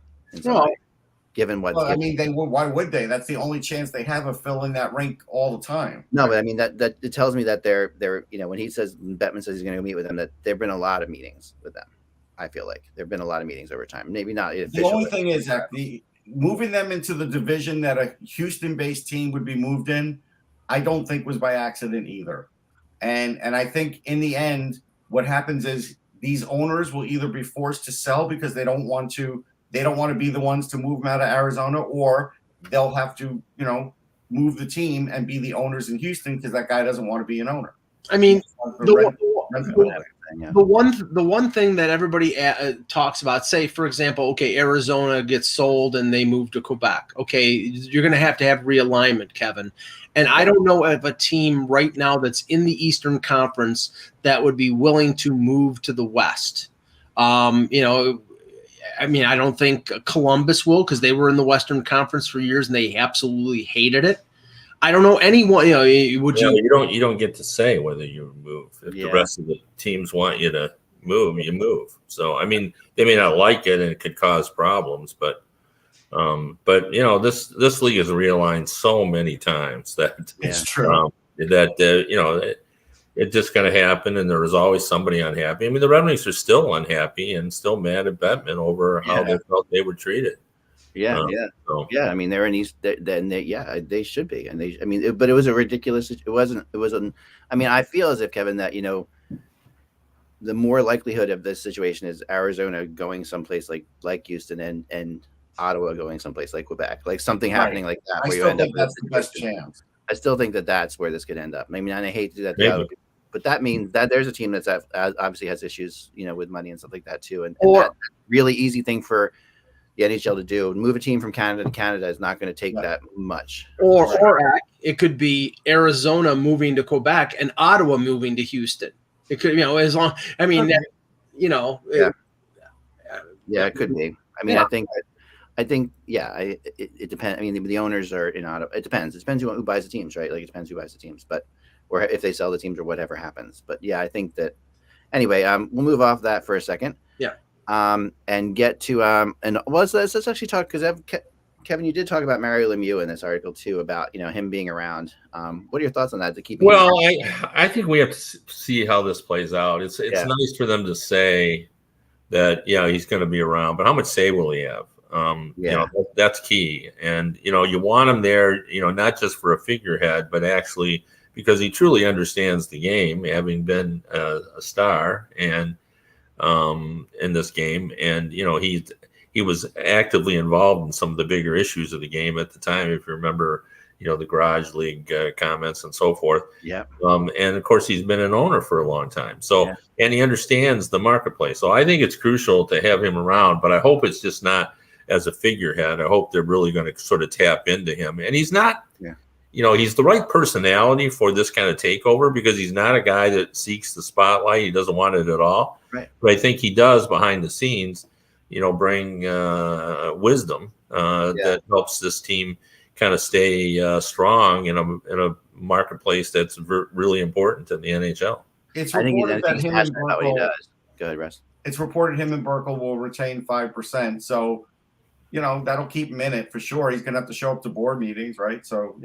Speaker 1: Given what,
Speaker 3: I mean, they would. Why would they? That's the only chance they have of filling that rink all the time.
Speaker 1: No, but I mean that it tells me that they're when Bettman says he's going to meet with them, that there've been a lot of meetings with them. I feel like there've been a lot of meetings over time. Maybe not.
Speaker 3: The only thing is that moving them into the division that a Houston-based team would be moved in, I don't think was by accident either. And I think in the end, what happens is these owners will either be forced to sell because they don't want to be the ones to move them out of Arizona, or they'll have to, move the team and be the owners in Houston because that guy doesn't want to be an owner.
Speaker 4: I mean, the one thing that everybody talks about, say, for example, okay, Arizona gets sold and they move to Quebec. Okay, you're going to have realignment, Kevin. And I don't know of a team right now that's in the Eastern Conference that would be willing to move to the West. I mean, I don't think Columbus will, because they were in the Western Conference for years and they absolutely hated it. I don't know anyone.
Speaker 2: You don't get to say whether you move. If the rest of the teams want you to move, you move. So I mean, they may not like it and it could cause problems, but this league is realigned so many times that
Speaker 3: it's true
Speaker 2: it's just going to happen, and there is always somebody unhappy. I mean, the Red Wings are still unhappy and still mad at Bettman over how they felt they were treated.
Speaker 1: I mean, they're in East. They should be, and but it was a ridiculous. It wasn't. I mean, I feel as if, Kevin, that the more likelihood of this situation is Arizona going someplace like Houston and Ottawa going someplace like Quebec, like something happening like that.
Speaker 3: I still think that's the best chance.
Speaker 1: I still think that's where this could end up. I mean, and I hate to do that to other people, but that means that there's a team that's obviously has issues, with money and stuff like that too. And that really easy thing for the NHL to do, move a team from Canada to Canada, is not going to take that much.
Speaker 4: Or it could be Arizona moving to Quebec and Ottawa moving to Houston. It could, as long. I mean,
Speaker 1: it could be. I mean, I think, it depends. I mean, the owners are in Ottawa. It depends. It depends who buys the teams, right? Like, it depends who buys the teams, or if they sell the teams or whatever happens. But yeah, I think that. Anyway, we'll move off that for a second.
Speaker 4: Yeah.
Speaker 1: And get to let's actually talk, because Kevin, you did talk about Mario Lemieux in this article too, about him being around. What are your thoughts on that? To keep.
Speaker 2: Well, I think we have to see how this plays out. It's nice for them to say that he's going to be around, but how much say will he have? That's key. And, you want him there, not just for a figurehead, but actually because he truly understands the game, having been a star and in this game. And, he was actively involved in some of the bigger issues of the game at the time. If you remember, the Garage League comments and so forth.
Speaker 1: Yeah.
Speaker 2: And of course, he's been an owner for a long time. So, and he understands the marketplace. So I think it's crucial to have him around, but I hope it's just not as a figurehead. I hope they're really going to sort of tap into him. And he's not, he's the right personality for this kind of takeover, because he's not a guy that seeks the spotlight. He doesn't want it at all.
Speaker 1: Right.
Speaker 2: But I think he does behind the scenes, bring wisdom that helps this team kind of stay strong in a marketplace that's really important in the NHL.
Speaker 3: It's reported that him and
Speaker 1: Burkle, what he does. Go ahead, Russ.
Speaker 3: It's reported him and Burkle will retain 5%. So, that'll keep him in it for sure. He's going to have to show up to board meetings, right? So,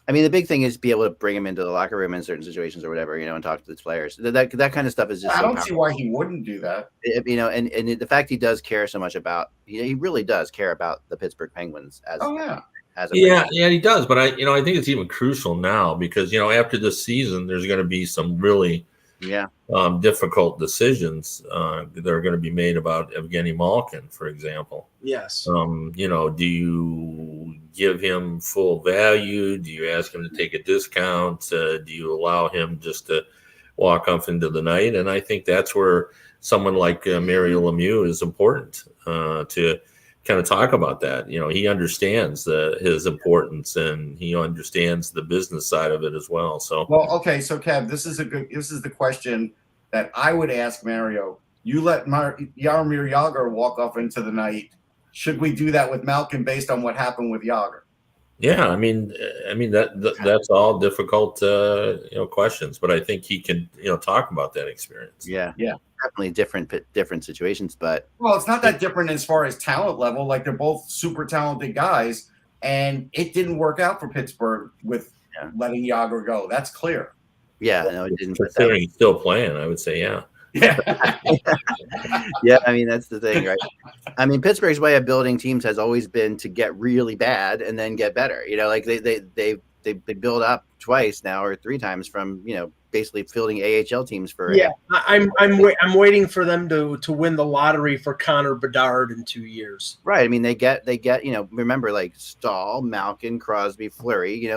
Speaker 1: I mean, the big thing is be able to bring him into the locker room in certain situations or whatever, and talk to the players. That kind of stuff is just.
Speaker 3: I don't see why he wouldn't do that.
Speaker 1: And the fact he does care so much about, he really does care about the Pittsburgh Penguins as. Oh yeah.
Speaker 2: He does, but I think it's even crucial now because after this season, there's going to be some really difficult decisions that are going to be made about Evgeny Malkin, for example.
Speaker 4: Yes.
Speaker 2: Do you give him full value? Do you ask him to take a discount? Do you allow him just to walk off into the night. And I think that's where someone like Mario Lemieux is important to kind of talk about that. He understands his importance, and he understands the business side of it as well. So,
Speaker 3: well, okay. So Kev, this is the question that I would ask Mario. You let Jaromir Jagr walk off into the night. Should we do that with Malkin based on what happened with Jagr?
Speaker 2: Yeah, I mean that's all difficult, questions, but I think he can, talk about that experience.
Speaker 1: Yeah. Definitely different situations, but
Speaker 3: well, it's not that different as far as talent level. Like, they're both super talented guys, and it didn't work out for Pittsburgh with letting Jagr go. That's clear.
Speaker 1: Yeah, no, it didn't.
Speaker 2: Considering he's still playing, I would say, yeah.
Speaker 1: Yeah, I mean, that's the thing, right? I mean, Pittsburgh's way of building teams has always been to get really bad and then get better. Like they build up twice now or three times from basically fielding AHL teams for.
Speaker 4: Yeah, I'm waiting for them to win the lottery for Connor Bedard in 2 years.
Speaker 1: Right. I mean, they get remember, like, Stahl, Malkin, Crosby, Fleury.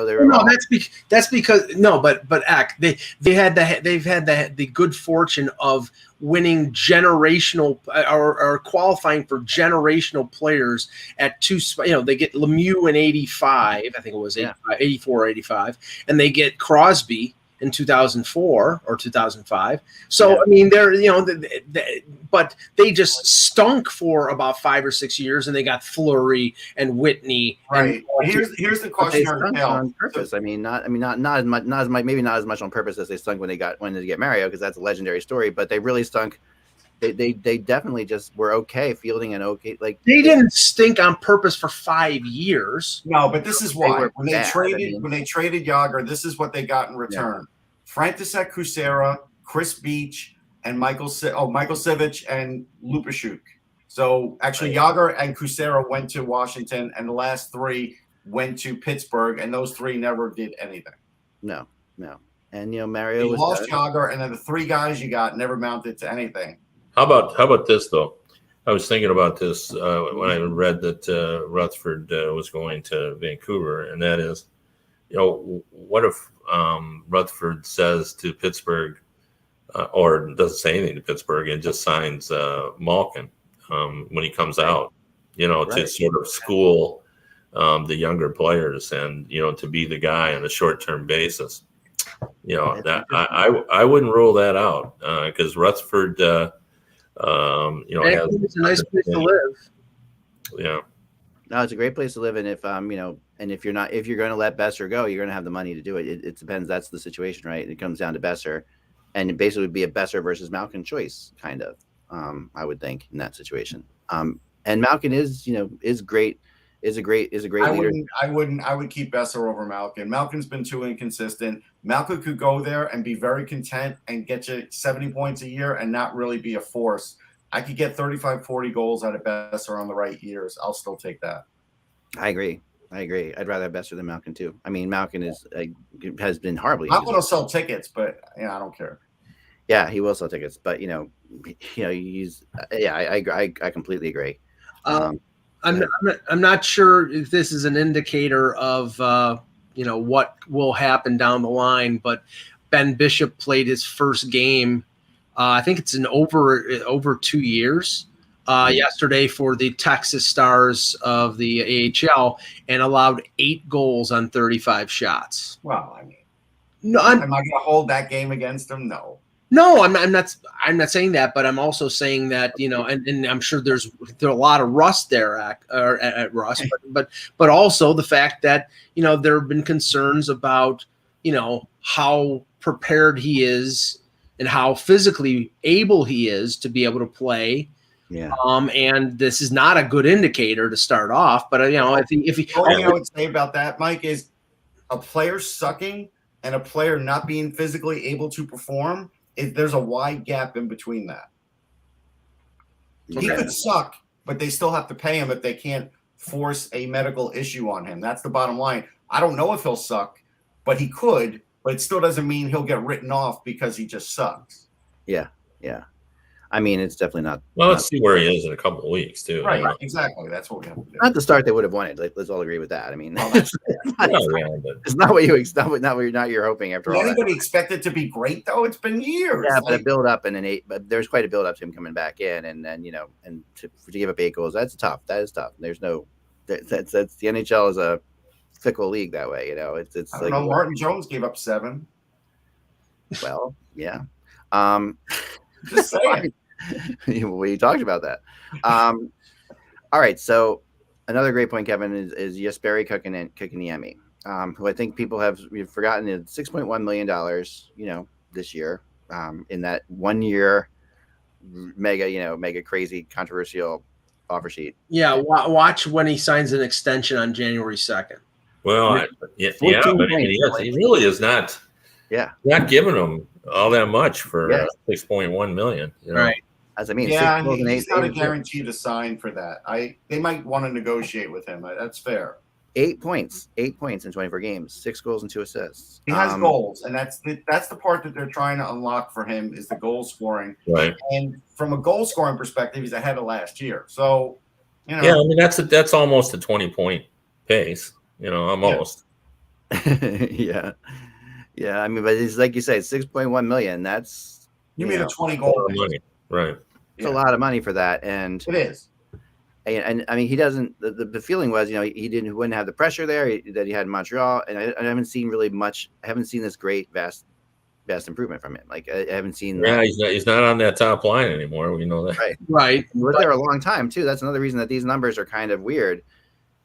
Speaker 4: That's because they've had the good fortune of winning generational or qualifying for generational players at two. They get Lemieux in 85, I think it was 84 or 85, and they get Crosby in 2004 or 2005. So, I mean, but they just stunk for about 5 or 6 years, and they got Fleury and Whitney.
Speaker 3: Right. Here's the question
Speaker 1: on purpose. Maybe not as much on purpose as they stunk when they get Mario, because that's a legendary story. But they really stunk. They definitely just were okay fielding an okay, like,
Speaker 4: they didn't stink on purpose for 5 years.
Speaker 3: No, but this is why when they traded Jagr, this is what they got in return: František Kucera, Chris Beach, and Michael Sivic and Lupashuk. So actually, Jagr and Kucera went to Washington, and the last three went to Pittsburgh, and those three never did anything.
Speaker 1: No. And Mario
Speaker 3: was lost Jagr, and then the three guys you got never mounted to anything.
Speaker 2: How about this, though? I was thinking about this when I read that Rutherford was going to Vancouver, and that is, what if Rutherford says to Pittsburgh, or doesn't say anything to Pittsburgh, and just signs Malkin when he comes out, to sort of school the younger players and, to be the guy on a short-term basis. That I wouldn't rule that out because Rutherford,
Speaker 4: it's a nice place to live.
Speaker 1: Yeah. No, it's a great place to live, and if and if you're going to let Besser go, you're going to have the money to do it. It depends. That's the situation, right? It comes down to Besser, and it basically would be a Besser versus Malkin choice, kind of. I would think in that situation. And Malkin is great. Is a great leader.
Speaker 3: I would keep Besser over Malkin. Malkin's been too inconsistent. Malkin could go there and be very content and get you 70 points a year and not really be a force. I could get 35, 40 goals out of Besser on the right years. I'll still take that.
Speaker 1: I agree. I'd rather have Besser than Malkin too. I mean, Malkin has been horribly.
Speaker 3: Malkin will sell tickets, but I don't care.
Speaker 1: Yeah, he will sell tickets, but he's I completely agree.
Speaker 4: I'm not sure if this is an indicator of what will happen down the line, but Ben Bishop played his first game. I think it's in over 2 years. Yesterday for the Texas Stars of the AHL, and allowed 8 goals on 35 shots.
Speaker 3: Well, I mean,
Speaker 4: no,
Speaker 3: am I going to hold that game against him?
Speaker 4: No, I'm not saying that, but I'm also saying that, and I'm sure there's a lot of rust there at Russ, but also the fact that, there have been concerns about, how prepared he is and how physically able he is to be able to play.
Speaker 1: Yeah.
Speaker 4: And this is not a good indicator to start off, but I think
Speaker 3: the only thing I would say about that, Mike, is a player sucking and a player not being physically able to perform. There's a wide gap in between that. Okay. He could suck, but they still have to pay him if they can't force a medical issue on him. That's the bottom line. I don't know if he'll suck, but he could, but it still doesn't mean he'll get written off because he just sucks.
Speaker 1: Yeah. I mean, it's definitely not.
Speaker 2: Well, let's see where he is in a couple of weeks too.
Speaker 3: Right, exactly. That's what we have to do.
Speaker 1: Not the start they would have wanted. Like, let's all agree with that. I mean,
Speaker 3: Well, that's,
Speaker 1: it's not what you're hoping after all.
Speaker 3: Anybody expect it to be great though? It's been years.
Speaker 1: Yeah, but a build up and but there's quite a build up to him coming back in, and then and to give up 8 goals, that's tough. That is tough. There's no that's the NHL is a fickle league that way. It's
Speaker 3: I don't know. Martin Jones gave up 7.
Speaker 1: Well, yeah.
Speaker 3: Just saying.
Speaker 1: We talked about that. All right. So another great point, Kevin, is Jesperi Kotkaniemi, who I think people have forgotten is $6.1 million, this year, in that 1 year mega crazy controversial offer sheet.
Speaker 4: Yeah. Watch when he signs an extension on January 2nd.
Speaker 2: Well, but he really is not.
Speaker 1: Yeah.
Speaker 2: Not giving them all that much for $6.1 million.
Speaker 4: Right.
Speaker 1: As I mean,
Speaker 3: yeah, he's not a guarantee to sign for that. They might want to negotiate with him. That's fair.
Speaker 1: 8 points in 24 games, 6 goals and 2 assists.
Speaker 3: He has goals, and that's the part that they're trying to unlock for him is the goal scoring.
Speaker 2: Right.
Speaker 3: And from a goal scoring perspective, he's ahead of last year. So,
Speaker 2: yeah, I mean that's almost a 20-point pace. Almost.
Speaker 1: Yeah. Yeah, I mean, but it's like you say, 6.1 million. That's
Speaker 3: you made a 20-goal
Speaker 2: money, right?
Speaker 1: It's a lot of money for that, and
Speaker 3: it is.
Speaker 1: And I mean, he doesn't. The feeling was, he wouldn't have the pressure there that he had in Montreal, and I haven't seen really much. I haven't seen this great vast improvement from him. Like I haven't seen.
Speaker 2: Yeah, he's not on that top line anymore. We know that.
Speaker 1: Right. He was there a long time too. That's another reason that these numbers are kind of weird.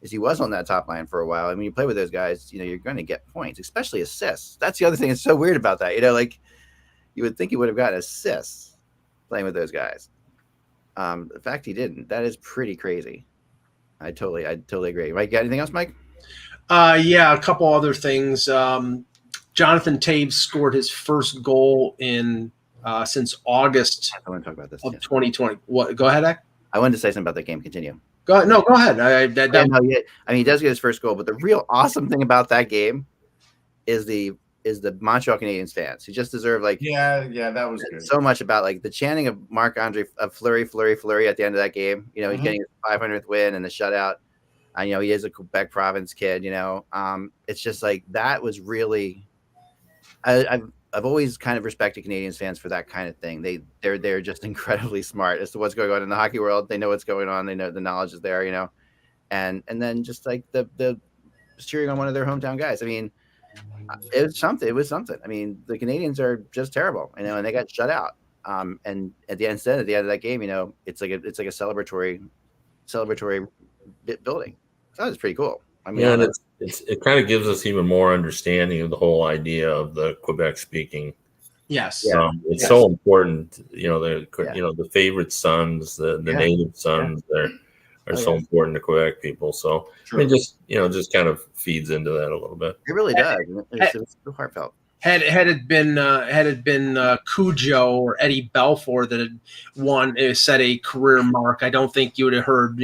Speaker 1: Is he was on that top line for a while. And when you play with those guys, you're going to get points, especially assists. That's the other thing that's so weird about that. Like you would think he would have gotten assists playing with those guys. The fact he didn't, that is pretty crazy. I totally agree. Mike, got anything else, Mike?
Speaker 4: Yeah, a couple other things. Jonathan Taves scored his first goal in since August
Speaker 1: I want to talk about this
Speaker 4: of 2020. What? Go ahead, Ak.
Speaker 1: I wanted to say something about that game. Continue.
Speaker 4: Go ahead. No, go ahead.
Speaker 1: I mean, he does get his first goal, but the real awesome thing about that game is the Montreal Canadiens fans who just deserve
Speaker 3: that was good.
Speaker 1: So much about the chanting of Marc-Andre of Fleury at the end of that game. He's getting his 500th win and the shutout. He is a Quebec province kid. It's just that was really. I've always kind of respected Canadiens fans for that kind of thing. They're just incredibly smart as to what's going on in the hockey world. They know what's going on. They know the knowledge is there, and then just the cheering on one of their hometown guys. I mean, it was something. I mean, the Canadiens are just terrible, and they got shut out. And at the end of that game, it's like a celebratory building. So that was pretty cool. I mean,
Speaker 2: and it kind of gives us even more understanding of the whole idea of the Quebec speaking.
Speaker 4: Yes.
Speaker 2: It's so important. The favorite sons, the native sons, are so important to Quebec people. So it just kind of feeds into that a little bit.
Speaker 1: It really does. It's so heartfelt.
Speaker 4: Had it been Cujo or Eddie Belfour that had set a career mark, I don't think you would have heard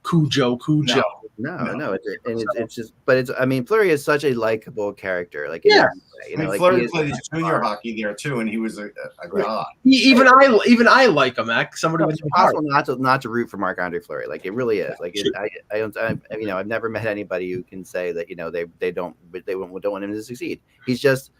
Speaker 4: Cujo.
Speaker 1: No, it's just, but it's. I mean, Fleury is such a likable character.
Speaker 3: Fleury played his junior hockey there too, and he was a god.
Speaker 4: Even I like him. Somebody
Speaker 1: it's impossible not to root for Marc-Andre Fleury. It really is. I've never met anybody who can say that they don't want him to succeed. He's just.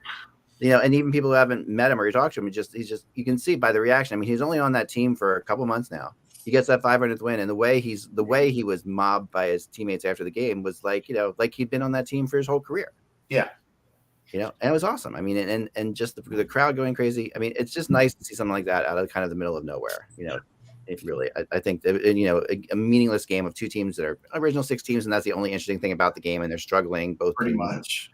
Speaker 1: And even people who haven't met him or talked to him, he's just you can see by the reaction. I mean, he's only on that team for a couple months now. He gets that 500th win, and the way he was mobbed by his teammates after the game was like he'd been on that team for his whole career.
Speaker 3: Yeah,
Speaker 1: and it was awesome. I mean, and just the crowd going crazy. I mean, it's just nice to see something like that out of kind of the middle of nowhere. It really, I think that, a meaningless game of two teams that are original 6 teams, and that's the only interesting thing about the game. And they're struggling both
Speaker 3: pretty
Speaker 1: teams.
Speaker 3: much.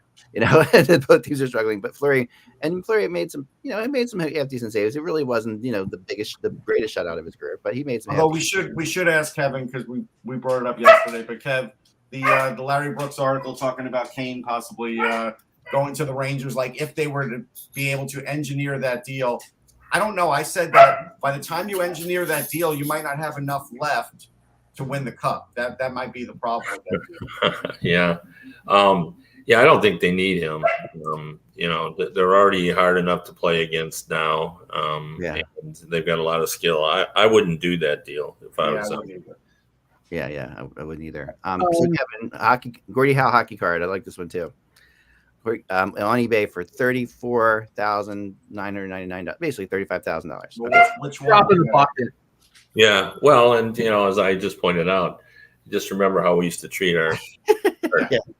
Speaker 1: Both teams are struggling, but Fleury made some, half decent saves. It really wasn't, the greatest shutout of his career, but he made some.
Speaker 3: Although we should ask Kevin because we brought it up yesterday. But Kev, the Larry Brooks article talking about Kane possibly going to the Rangers, if they were to be able to engineer that deal, I don't know. I said that by the time you engineer that deal, you might not have enough left to win the cup. That might be the problem.
Speaker 2: Yeah. Yeah, I don't think they need him. They're already hard enough to play against now. And they've got a lot of skill. I wouldn't do that deal if I was them.
Speaker 1: Yeah, I wouldn't either. So Kevin, Gordie Howe hockey card. I like this one too. On eBay for $34,999, basically $35,000.
Speaker 3: Which
Speaker 4: Drop in the
Speaker 3: one?
Speaker 4: bucket.
Speaker 2: Yeah, well, and as I just pointed out, just remember how we used to treat our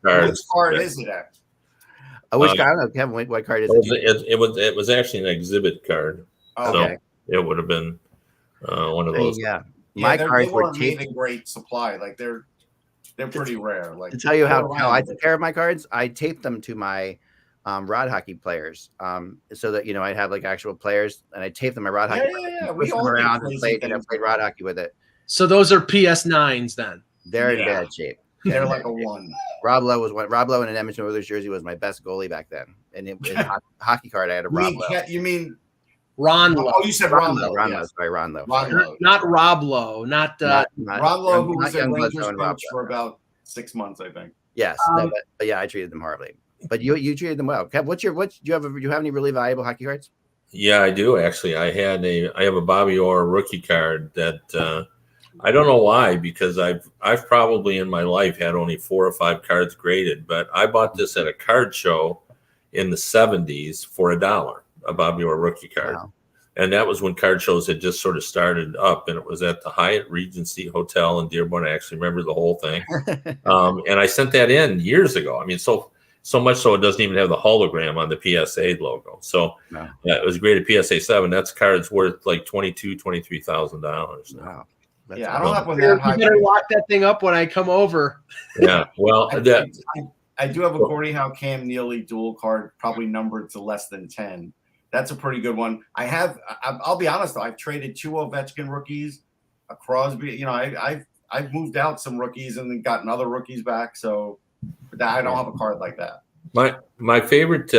Speaker 2: cards.
Speaker 3: Which card is it at?
Speaker 1: Which card? I don't know, Kevin. What card is it?
Speaker 2: It was actually an exhibit card.
Speaker 3: Okay.
Speaker 2: So it would have been one of those.
Speaker 1: Yeah,
Speaker 3: My
Speaker 1: cards
Speaker 3: they
Speaker 1: were
Speaker 3: weren't made
Speaker 1: taped.
Speaker 3: in great supply. Like they're pretty rare. Like
Speaker 1: To tell you how I took care of my cards, I taped them to my rod hockey players, so that I'd have like actual players, and I taped them my rod hockey.
Speaker 3: Yeah.
Speaker 1: Push them around and played rod hockey with it.
Speaker 4: So those are PS9s then.
Speaker 1: They're in bad shape.
Speaker 3: They're like a 1.
Speaker 1: Rob Lowe was one. Rob Lowe in an Edmonton Oilers jersey was my best goalie back then, and in hockey card I had a Rob Lowe.
Speaker 3: You mean
Speaker 4: Ron Lowe.
Speaker 3: Oh, you said Ron Lowe.
Speaker 1: Ron Lowe. Sorry, Ron Lowe.
Speaker 4: Not Rob Lowe. Not
Speaker 3: Ron Lowe, who was a
Speaker 1: Young
Speaker 3: Rangers
Speaker 1: Bloodstone
Speaker 3: coach for about 6 months, I think.
Speaker 1: Yes, but yeah, I treated them horribly. But you treated them well. Kev, do you have any really valuable hockey cards?
Speaker 2: Yeah, I do actually. I have a Bobby Orr rookie card that I don't know why, because I've probably in my life had only 4 or 5 cards graded, but I bought this at a card show in the 70s for $1, a Bobby Orr rookie card.
Speaker 1: Wow.
Speaker 2: And that was when card shows had just sort of started up, and it was at the Hyatt Regency Hotel in Dearborn. I actually remember the whole thing. And I sent that in years ago. I mean, so much so it doesn't even have the hologram on the PSA logo. So it was graded PSA 7. That's cards worth like $23,000.
Speaker 1: Wow.
Speaker 3: Yeah, I don't have one
Speaker 4: You
Speaker 3: that high.
Speaker 4: better lock that thing up when I come over.
Speaker 2: Yeah, well,
Speaker 3: I do have a Gordie Howe Cam Neely dual card, probably numbered to less than 10. That's a pretty good one. I'll be honest though, I've traded 2 Ovechkin rookies, a Crosby. I've moved out some rookies and then gotten other rookies back. So I don't have a card like that.
Speaker 2: My favorite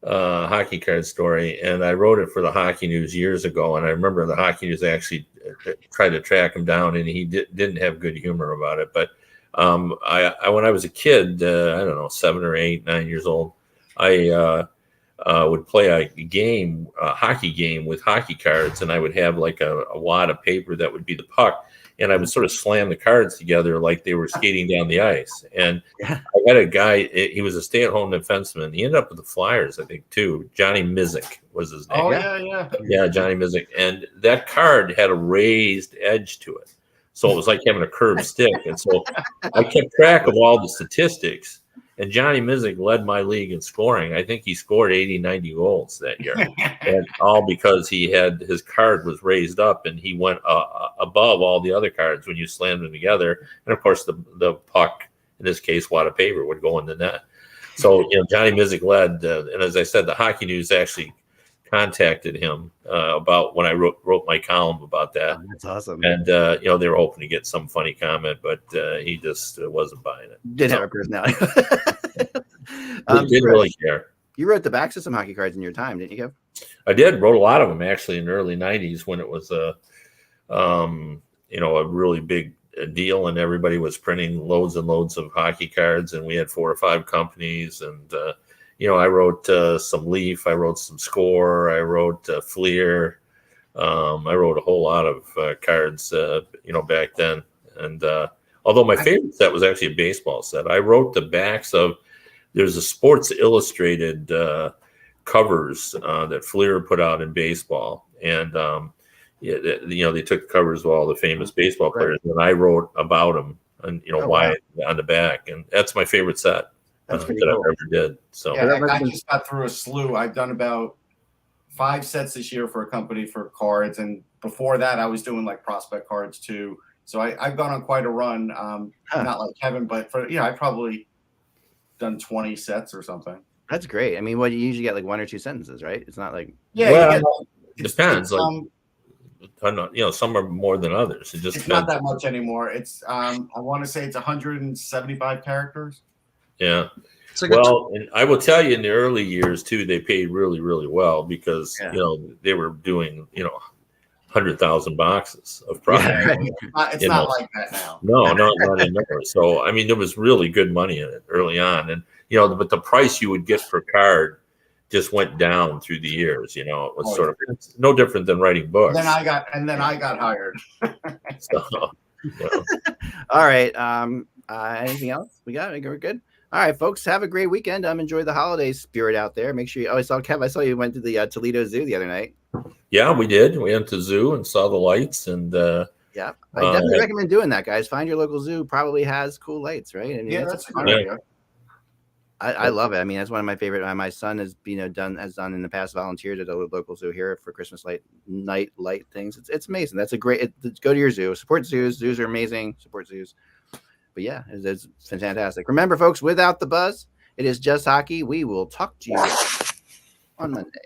Speaker 2: hockey card story, and I wrote it for the Hockey News years ago, and I remember the Hockey News actually tried to track him down, and he didn't have good humor about it. But I when I was a kid, I don't know, 7 or 8, 9 years old, I would play a hockey game with hockey cards, and I would have like a wad of paper that would be the puck, and I would sort of slam the cards together like they were skating down the ice. And I had a guy, he was a stay-at-home defenseman. He ended up with the Flyers, I think, too. Johnny Mizik was his name.
Speaker 3: Oh, yeah.
Speaker 2: Yeah, Johnny Mizik. And that card had a raised edge to it. So it was like having a curved stick. And so I kept track of all the statistics. And Johnny Mizik led my league in scoring. I think he scored 80, 90 goals that year. And all because his card was raised up and he went above all the other cards when you slammed them together. And of course, the puck, in this case, wad of paper, would go in the net. So, Johnny Mizik led. And as I said, the Hockey News actually contacted him about when I wrote my column about that.
Speaker 1: Oh, that's awesome.
Speaker 2: And, they were hoping to get some funny comment, but he just wasn't buying it.
Speaker 1: Didn't have a personality.
Speaker 2: Didn't really care.
Speaker 1: You wrote the backs of some hockey cards in your time, didn't you, Kev?
Speaker 2: I did. Wrote a lot of them, actually, in the early 90s when it was a really big deal and everybody was printing loads and loads of hockey cards, and we had 4 or 5 companies. And, I wrote some Leaf. I wrote some Score. I wrote Fleer. I wrote a whole lot of cards, back then. And although my favorite set was actually a baseball set, I wrote the backs of. There's a Sports Illustrated covers that Fleer put out in baseball, and they took the covers of all the famous baseball players, and I wrote about them and why on the back, and that's my favorite set
Speaker 1: That's
Speaker 2: that
Speaker 1: cool.
Speaker 2: I ever did. So
Speaker 3: I just got through a slew. I've done about 5 sets this year for a company for cards, and before that, I was doing like prospect cards too. So I've gone on quite a run. Not like Kevin, but I probably done 20 sets or something.
Speaker 1: That's great. I mean, you usually get like 1 or 2 sentences, right? It's not like
Speaker 2: it depends. Some are more than others. It just
Speaker 3: it's
Speaker 2: depends.
Speaker 3: not that much anymore. It's I want to say it's 175 characters.
Speaker 2: Yeah.
Speaker 4: It's like
Speaker 2: And I will tell you, in the early years too, they paid really, really well because they were doing 100,000 boxes of product.
Speaker 1: Yeah, right.
Speaker 3: It's
Speaker 2: You
Speaker 3: not
Speaker 2: know.
Speaker 3: like that now.
Speaker 2: No, not anymore. So I mean, there was really good money in it early on, and but the price you would get per card just went down through the years. It was sort of it's no different than writing books.
Speaker 3: Then I got hired.
Speaker 2: So,
Speaker 1: All right. Anything else? We're good. All right, folks. Have a great weekend. Enjoy the holiday spirit out there. Make sure you. Oh, I saw Kev. I saw you went to the Toledo Zoo the other night.
Speaker 2: yeah, we did. We went to the zoo and saw the lights, and
Speaker 1: yeah, I definitely recommend doing that, guys. Find your local zoo. Probably has cool lights, right? I mean,
Speaker 3: Yeah, that's a good idea.
Speaker 1: I love it. I mean, that's one of my favorite. My son has done in the past, volunteered at a local zoo here for Christmas night light things. It's amazing. That's a great. Go to your zoo. Support zoos. Zoos are amazing. Support zoos. But yeah, it's fantastic. Remember, folks, without the buzz, it is just hockey. We will talk to you on Monday.